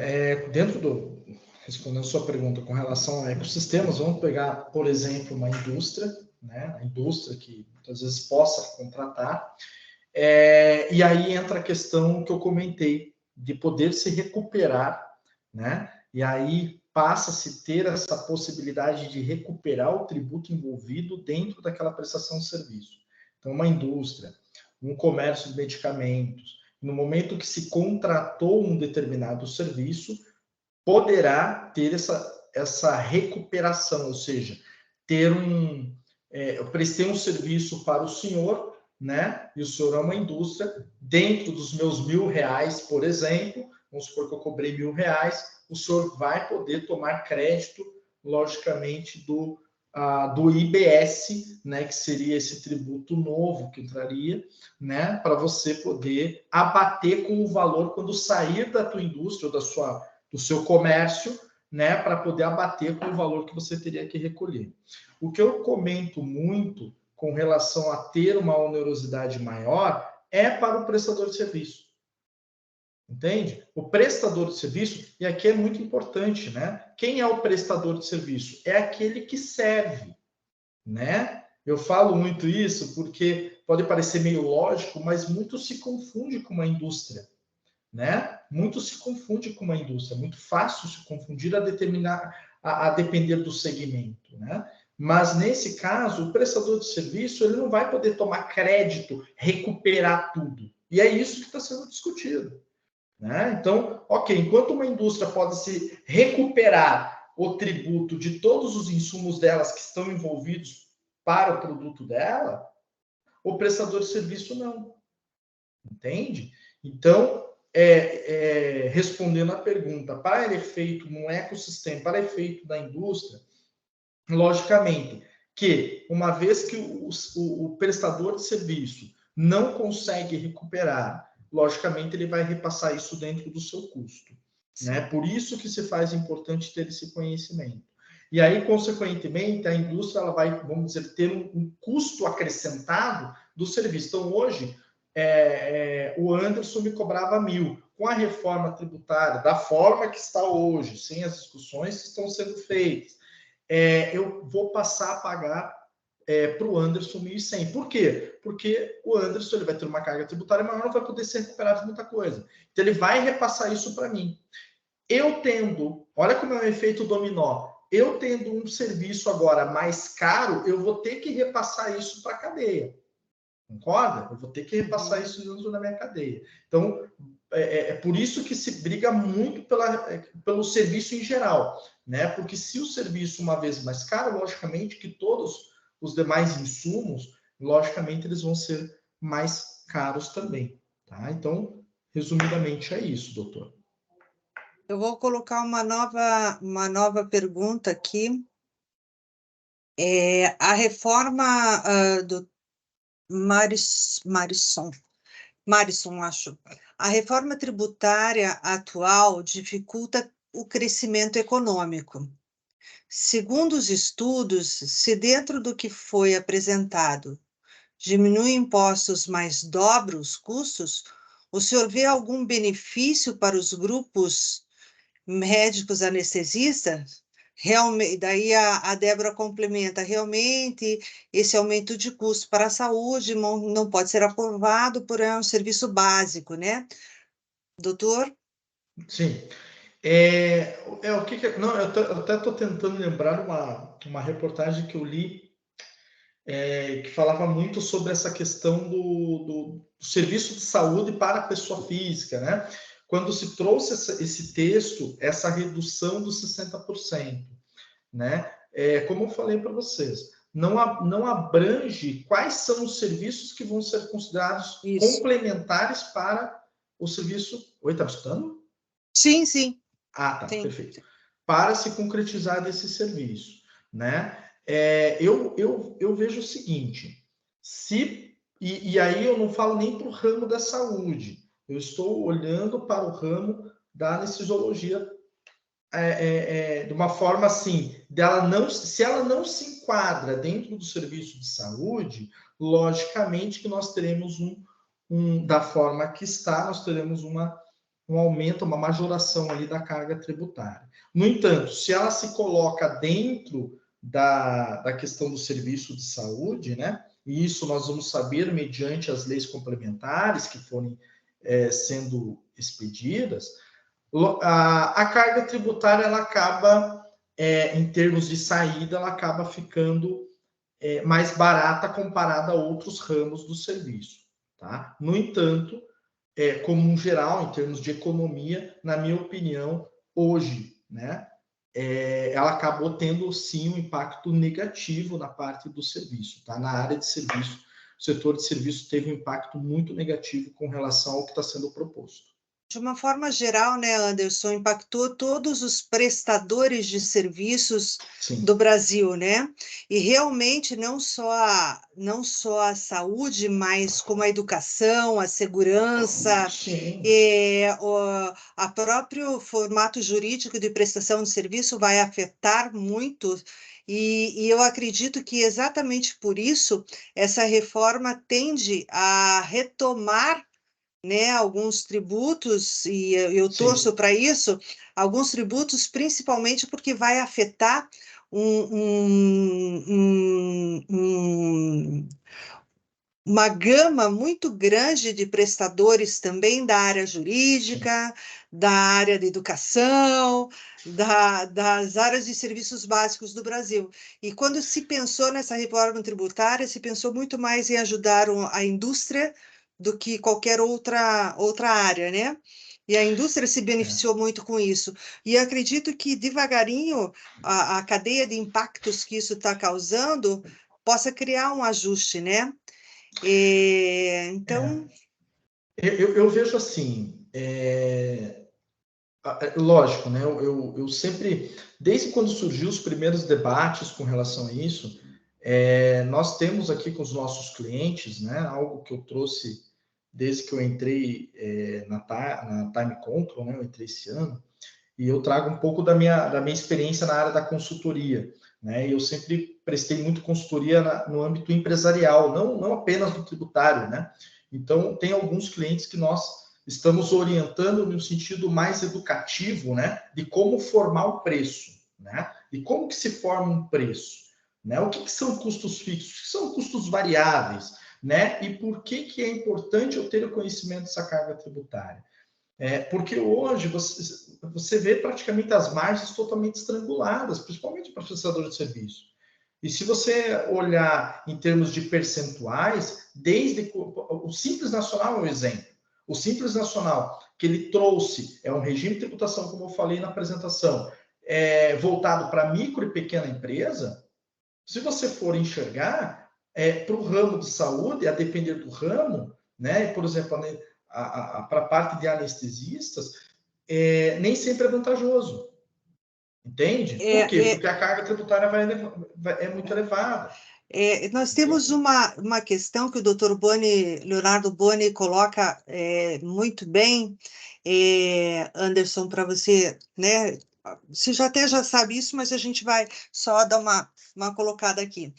respondendo a sua pergunta com relação a ecossistemas, vamos pegar, por exemplo, uma indústria, né? A indústria que muitas vezes possa contratar, e aí entra a questão que eu comentei, de poder se recuperar, né? E aí passa-se a ter essa possibilidade de recuperar o tributo envolvido dentro daquela prestação de serviço. Então, uma indústria, um comércio de medicamentos, no momento que se contratou um determinado serviço, poderá ter essa recuperação, ou seja, eu prestei um serviço para o senhor, né? E o senhor é uma indústria, dentro dos meus R$1.000, por exemplo, vamos supor que eu cobrei R$1.000, o senhor vai poder tomar crédito, logicamente, do IBS, né, que seria esse tributo novo que entraria, né, para você poder abater com o valor quando sair da tua indústria ou do seu comércio, né, para poder abater com o valor que você teria que recolher. O que eu comento muito com relação a ter uma onerosidade maior é para o prestador de serviço. Entende? O prestador de serviço, e aqui é muito importante, né? Quem é o prestador de serviço? É aquele que serve, né? Eu falo muito isso porque pode parecer meio lógico, mas muito se confunde com uma indústria, né? Muito se confunde com uma indústria, muito fácil se confundir a depender do segmento, né? Mas nesse caso, o prestador de serviço ele não vai poder tomar crédito, recuperar tudo. E é isso que está sendo discutido. Né? Então, ok, enquanto uma indústria pode se recuperar o tributo de todos os insumos delas que estão envolvidos para o produto dela, o prestador de serviço não. Entende? Então, respondendo à pergunta, para efeito num ecossistema, para efeito da indústria, logicamente que uma vez que o prestador de serviço não consegue recuperar, logicamente ele vai repassar isso dentro do seu custo, né? Por isso que se faz importante ter esse conhecimento. E aí, consequentemente, a indústria ela vai, vamos dizer, ter um custo acrescentado do serviço. Então, hoje, o Anderson me cobrava 1.000. Com a reforma tributária, da forma que está hoje, sem as discussões que estão sendo feitas, eu vou passar a pagar para o Anderson 1.100. Por quê? Porque o Anderson ele vai ter uma carga tributária maior, não vai poder ser recuperado de muita coisa. Então, ele vai repassar isso para mim. Eu tendo, olha como é um efeito dominó, eu tendo um serviço agora mais caro, eu vou ter que repassar isso para a cadeia. Concorda? Eu vou ter que repassar isso dentro da minha cadeia. Então, é por isso que se briga muito pelo serviço em geral, né? Porque se o serviço, uma vez mais caro, logicamente que todos os demais insumos, logicamente, eles vão ser mais caros também, tá? Então, resumidamente, é isso, doutor. Eu vou colocar uma nova pergunta aqui. A reforma do Marisson, acho. A reforma tributária atual dificulta o crescimento econômico. Segundo os estudos, se dentro do que foi apresentado diminui impostos, mas dobra os custos, o senhor vê algum benefício para os grupos médicos anestesistas? Realmente, daí a Débora complementa, realmente esse aumento de custo para a saúde não pode ser aprovado por um serviço básico, né? Doutor? Sim. O que que... Não, eu até estou tentando lembrar uma reportagem que eu li que falava muito sobre essa questão do serviço de saúde para a pessoa física, né? Quando se trouxe esse texto, essa redução dos 60%, né? Como eu falei para vocês, não abrange quais são os serviços que vão ser considerados complementares para o serviço... Oi, tá me escutando? Sim, sim. Ah, tá, sim. perfeito. Para se concretizar desse serviço, né? Eu vejo o seguinte, e aí eu não falo nem para o ramo da saúde, eu estou olhando para o ramo da anestesiologia de uma forma assim, se ela não se enquadra dentro do serviço de saúde, logicamente que nós teremos da forma que está, nós teremos um aumento, uma majoração ali da carga tributária. No entanto, se ela se coloca dentro da questão do serviço de saúde, né? E isso nós vamos saber mediante as leis complementares que forem sendo expedidas, a carga tributária ela acaba, em termos de saída, ela acaba ficando mais barata comparada a outros ramos do serviço. Tá? No entanto, como um geral, em termos de economia, na minha opinião, hoje, né, ela acabou tendo sim um impacto negativo na parte do serviço. Tá? Na área de serviço, o setor de serviço teve um impacto muito negativo com relação ao que está sendo proposto. De uma forma geral, né, Anderson, impactou todos os prestadores de serviços Sim. do Brasil, né? E realmente não só a saúde, mas como a educação, a segurança, a próprio formato jurídico de prestação de serviço vai afetar muito. E eu acredito que exatamente por isso essa reforma tende a retomar, né, alguns tributos, e eu torço para isso, alguns tributos, principalmente porque vai afetar uma gama muito grande de prestadores também da área jurídica, da área da educação, das áreas de serviços básicos do Brasil. E quando se pensou nessa reforma tributária, se pensou muito mais em ajudar a indústria do que qualquer outra área, né? E a indústria se beneficiou muito com isso. E acredito que, devagarinho, a cadeia de impactos que isso está causando possa criar um ajuste, né? Então... Eu vejo assim, lógico, né? Eu sempre, desde quando surgiu os primeiros debates com relação a isso, nós temos aqui com os nossos clientes, né? Algo que eu trouxe desde que eu entrei na Time Control, né? Eu entrei esse ano, e eu trago um pouco da minha experiência na área da consultoria, né? Eu sempre prestei muito consultoria no âmbito empresarial, não apenas no tributário, né? Então, tem alguns clientes que nós estamos orientando no sentido mais educativo, né? De como formar o preço, né? De como que se forma um preço, né? O que são custos fixos, o que são custos variáveis, né? E por que é importante eu ter o conhecimento dessa carga tributária? Porque hoje você vê praticamente as margens totalmente estranguladas, principalmente para prestadores de serviço. E se você olhar em termos de percentuais, desde o Simples Nacional é um exemplo. O Simples Nacional que ele trouxe é um regime de tributação, como eu falei na apresentação, voltado para micro e pequena empresa. Se você for enxergar, para o ramo de saúde, a depender do ramo, né? Por exemplo, para a parte de anestesistas, nem sempre é vantajoso. Entende? Por quê? Porque a carga tributária é muito elevada. Nós temos uma questão que o Dr. Leonardo Boni coloca muito bem, Anderson, para você, né? Você já sabe isso, mas a gente vai só dar uma colocada aqui.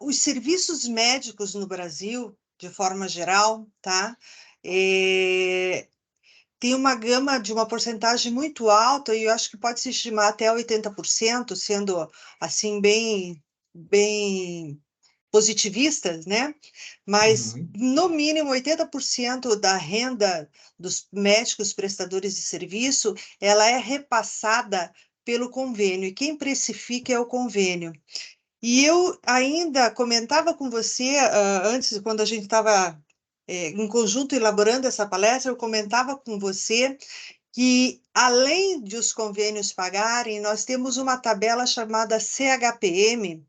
Os serviços médicos no Brasil, de forma geral, tá? Tem uma gama de uma porcentagem muito alta, e eu acho que pode se estimar até 80%, sendo assim bem positivistas, né? Mas, no mínimo, 80% da renda dos médicos prestadores de serviço, ela é repassada pelo convênio, e quem precifica é o convênio. E eu ainda comentava com você, antes, quando a gente estava em conjunto elaborando essa palestra, eu comentava com você que, além de os convênios pagarem, nós temos uma tabela chamada CHPM,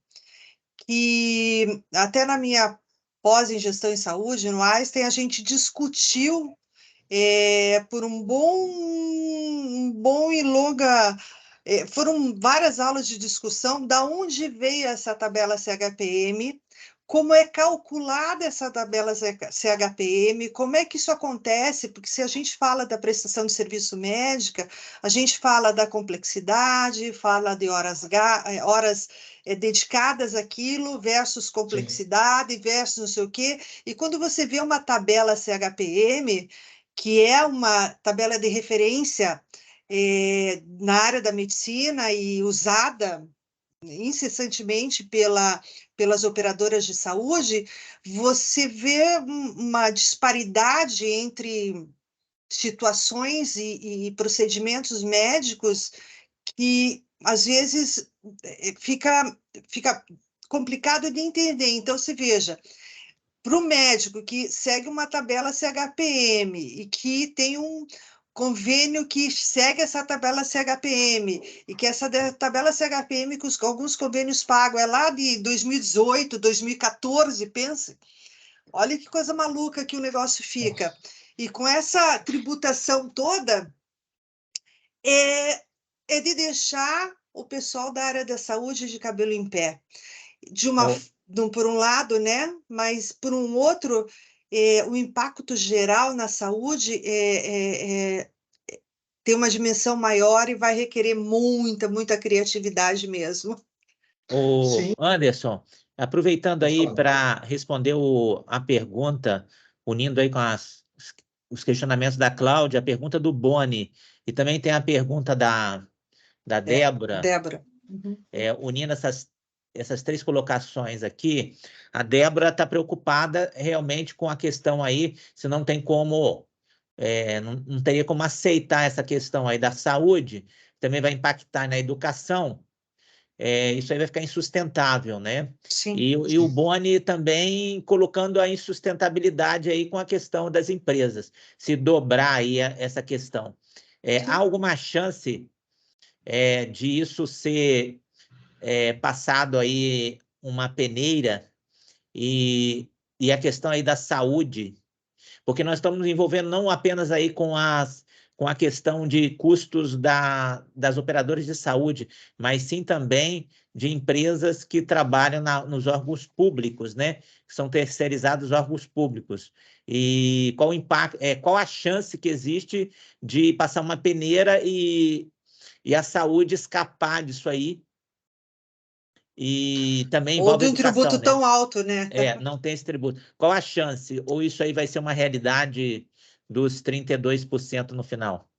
que até na minha pós em gestão em saúde, no Einstein, a gente discutiu por um bom e longa... foram várias aulas de discussão da onde veio essa tabela CHPM, como é calculada essa tabela CHPM, como é que isso acontece, porque se a gente fala da prestação de serviço médica, a gente fala da complexidade, fala de horas dedicadas àquilo versus complexidade, versus não sei o quê, e quando você vê uma tabela CHPM, que é uma tabela de referência na área da medicina e usada incessantemente pelas operadoras de saúde, você vê uma disparidade entre situações e procedimentos médicos que, às vezes, fica complicado de entender. Então, se veja, para o médico que segue uma tabela CHPM e que tem um convênio que segue essa tabela CHPM, e que essa tabela CHPM, que alguns convênios pagam, é lá de 2018, 2014, pensa. Olha que coisa maluca que o negócio fica. E com essa tributação toda, é de deixar o pessoal da área da saúde de cabelo em pé. Por um lado, né? Mas por um outro, o impacto geral na saúde tem uma dimensão maior e vai requerer muita criatividade mesmo. Ô, Anderson, aproveitando aí para responder a pergunta, unindo aí com os questionamentos da Cláudia, a pergunta do Boni, e também tem a pergunta da Débora. Débora. Uhum. Unindo essas três colocações aqui, a Débora está preocupada realmente com a questão aí, se não tem como, não teria como aceitar essa questão aí da saúde, também vai impactar na educação, isso aí vai ficar insustentável, né? Sim. E o Boni também colocando a insustentabilidade aí com a questão das empresas, se dobrar aí essa questão. Há alguma chance de isso ser passado aí uma peneira e a questão aí da saúde, porque nós estamos nos envolvendo não apenas aí com a questão de custos das operadoras de saúde, mas sim também de empresas que trabalham nos órgãos públicos, né? Que são terceirizados órgãos públicos. E qual o impacto, qual a chance que existe de passar uma peneira e a saúde escapar disso aí? E também envolve ou de um tributo, né, tão alto, né? Não tem esse tributo. Qual a chance? Ou isso aí vai ser uma realidade dos 32% no final?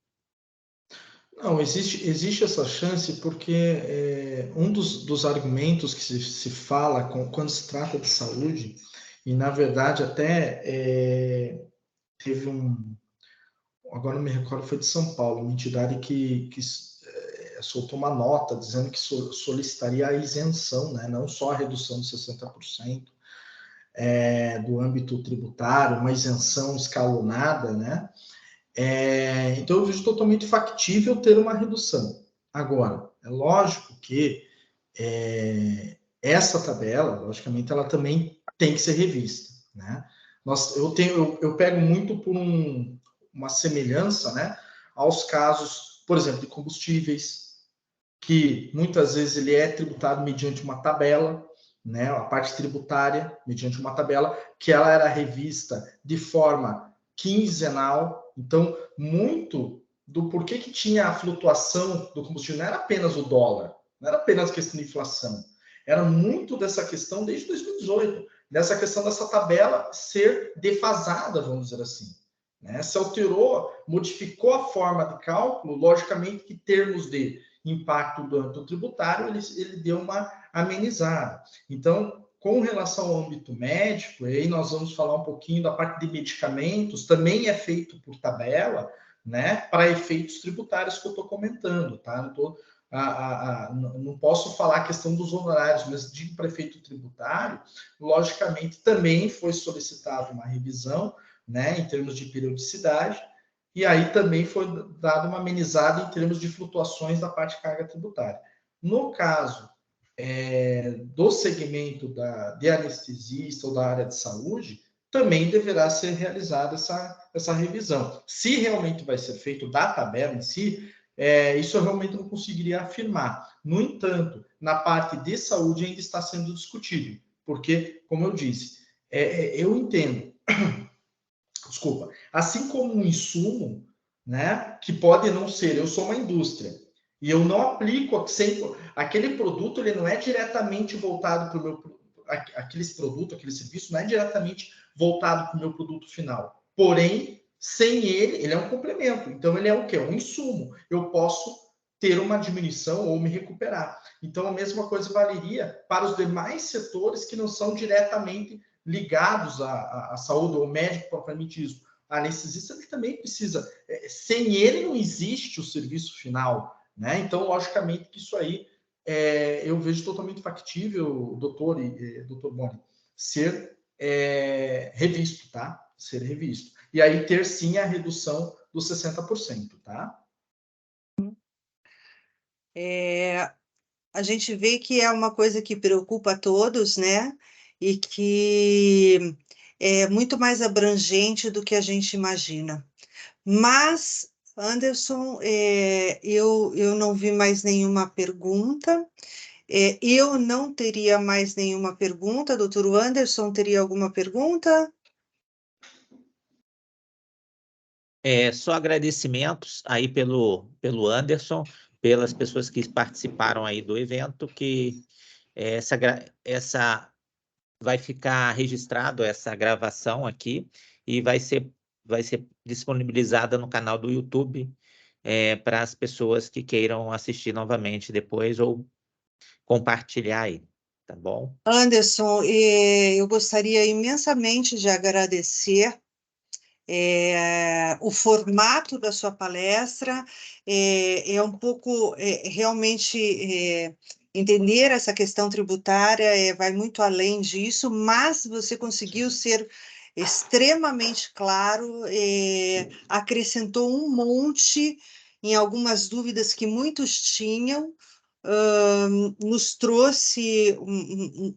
Não, existe essa chance porque um dos argumentos que se fala quando se trata de saúde, e na verdade até teve agora não me recordo, foi de São Paulo, uma entidade que soltou uma nota dizendo que solicitaria a isenção, né, não só a redução de 60% do âmbito tributário, uma isenção escalonada, né? Então eu vejo totalmente factível ter uma redução. Agora, é lógico que essa tabela, logicamente, ela também tem que ser revista, né? Eu pego muito por uma semelhança, né, aos casos, por exemplo, de combustíveis, que muitas vezes ele é tributado mediante uma tabela, né, a parte tributária, mediante uma tabela, que ela era revista de forma quinzenal. Então, muito do porquê que tinha a flutuação do combustível não era apenas o dólar, não era apenas questão de inflação, era muito dessa questão desde 2018, dessa questão dessa tabela ser defasada, vamos dizer assim. Né? Se alterou, modificou a forma de cálculo, logicamente que termos de impacto do âmbito tributário, ele deu uma amenizada. Então, Com relação ao âmbito médico, aí nós vamos falar um pouquinho da parte de medicamentos, também é feito por tabela, né, para efeitos tributários que eu estou comentando, tá? Não posso falar a questão dos honorários, mas digo para efeito tributário, logicamente também foi solicitada uma revisão, né, em termos de periodicidade, e aí também foi dada uma amenizada em termos de flutuações da parte de carga tributária. No caso do segmento de anestesista ou da área de saúde, também deverá ser realizada essa revisão. Se realmente vai ser feito da tabela em si, isso eu realmente não conseguiria afirmar. No entanto, na parte de saúde ainda está sendo discutido, porque, como eu disse, eu entendo, desculpa, assim como um insumo, né, que pode não ser, eu sou uma indústria, e eu não aplico aquele produto, ele não é diretamente voltado para o meu aquele serviço não é diretamente voltado para o meu produto final. Porém, sem ele é um complemento. Então, ele é o quê? Um insumo. Eu posso ter uma diminuição ou me recuperar. Então, a mesma coisa valeria para os demais setores que não são diretamente ligados à saúde, ou médico propriamente dito. A anestesista ele também precisa. Sem ele não existe o serviço final. Né? Então, logicamente que isso aí eu vejo totalmente factível, doutor Boni, ser revisto, tá? Ser revisto. E aí ter sim a redução dos 60%, tá? A gente vê que é uma coisa que preocupa a todos, né? E que é muito mais abrangente do que a gente imagina. Mas, Anderson, eu não vi mais nenhuma pergunta. Eu não teria mais nenhuma pergunta. Doutor Anderson, teria alguma pergunta? Só agradecimentos aí pelo Anderson, pelas pessoas que participaram aí do evento, que essa vai ficar registrado essa gravação aqui e vai ser disponibilizada no canal do YouTube para as pessoas que queiram assistir novamente depois ou compartilhar aí, tá bom? Anderson, eu gostaria imensamente de agradecer o formato da sua palestra, é um pouco realmente entender essa questão tributária, vai muito além disso, mas você conseguiu ser extremamente claro, acrescentou um monte em algumas dúvidas que muitos tinham, nos trouxe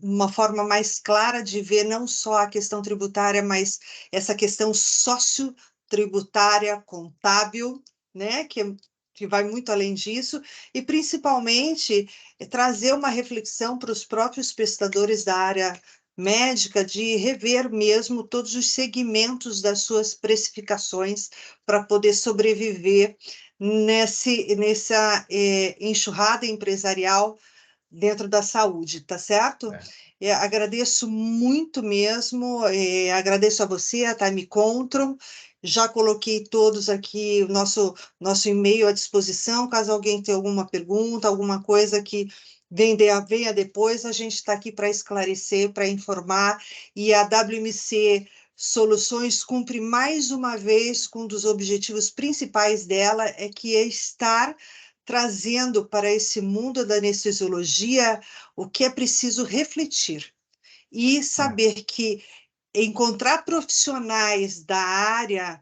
uma forma mais clara de ver não só a questão tributária, mas essa questão sociotributária, contábil, né, que vai muito além disso, e principalmente trazer uma reflexão para os próprios prestadores da área médica de rever mesmo todos os segmentos das suas precificações para poder sobreviver nessa enxurrada empresarial dentro da saúde, tá certo? Agradeço muito mesmo, agradeço a você, a Time Control, já coloquei todos aqui o nosso e-mail à disposição, caso alguém tenha alguma pergunta, alguma coisa que venha depois, a gente está aqui para esclarecer, para informar, e a WMC Soluções cumpre mais uma vez com um dos objetivos principais dela, que é estar trazendo para esse mundo da anestesiologia o que é preciso refletir e saber que encontrar profissionais da área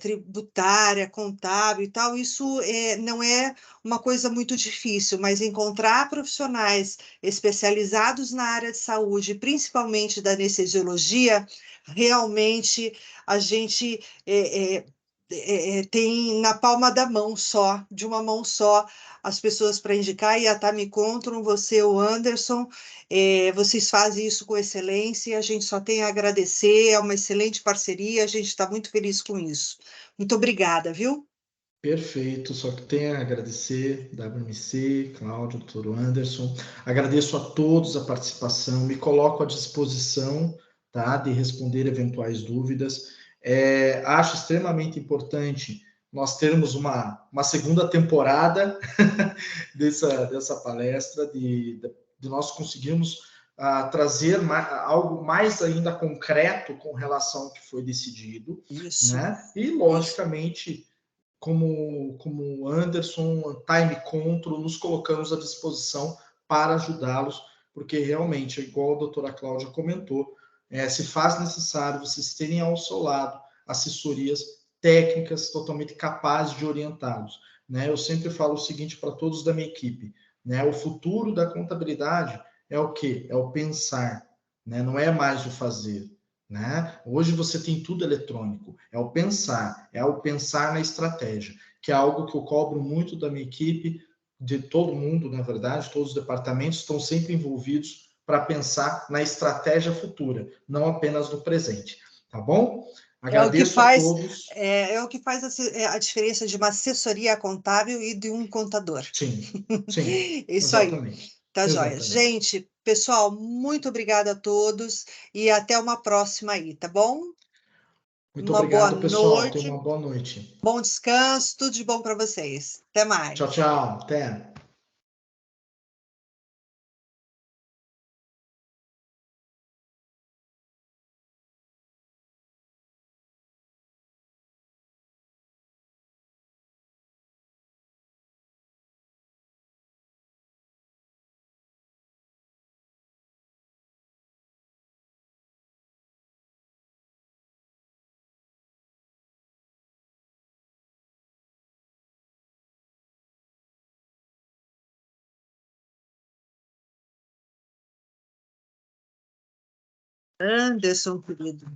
tributária, contábil e tal, isso não é uma coisa muito difícil, mas encontrar profissionais especializados na área de saúde, principalmente da anestesiologia, realmente a gente tem na palma da mão só, de uma mão só, as pessoas para indicar, e a Tami Contron, você, o Anderson, vocês fazem isso com excelência, a gente só tem a agradecer, é uma excelente parceria, a gente está muito feliz com isso. Muito obrigada, viu? Perfeito, só que tenho a agradecer, WMC, Cláudio, doutor Anderson, agradeço a todos a participação, me coloco à disposição, tá, de responder eventuais dúvidas. Acho extremamente importante nós termos uma segunda temporada dessa palestra, de nós conseguirmos trazer algo mais ainda concreto com relação ao que foi decidido. Isso. Né? E, logicamente, como Anderson, Time Control, nos colocamos à disposição para ajudá-los, porque realmente, igual a doutora Cláudia comentou, se faz necessário vocês terem ao seu lado assessorias técnicas totalmente capazes de orientá-los. Né? Eu sempre falo o seguinte para todos da minha equipe, né? O futuro da contabilidade é o quê? É o pensar, né? Não é mais o fazer. Né? Hoje você tem tudo eletrônico, é o pensar na estratégia, que é algo que eu cobro muito da minha equipe, de todo mundo, na verdade, todos os departamentos estão sempre envolvidos para pensar na estratégia futura, não apenas no presente, tá bom? Agradeço a todos. É o que faz a diferença de uma assessoria contábil e de um contador. Sim, Isso exatamente. aí. Tá joia. Exatamente. Gente, pessoal, muito obrigada a todos e até uma próxima aí, tá bom? Muito Uma boa obrigado, pessoal. Tenham noite, uma boa noite. bom descanso, tudo de bom para vocês. Até mais. Tchau, tchau. Até. Anderson, querido.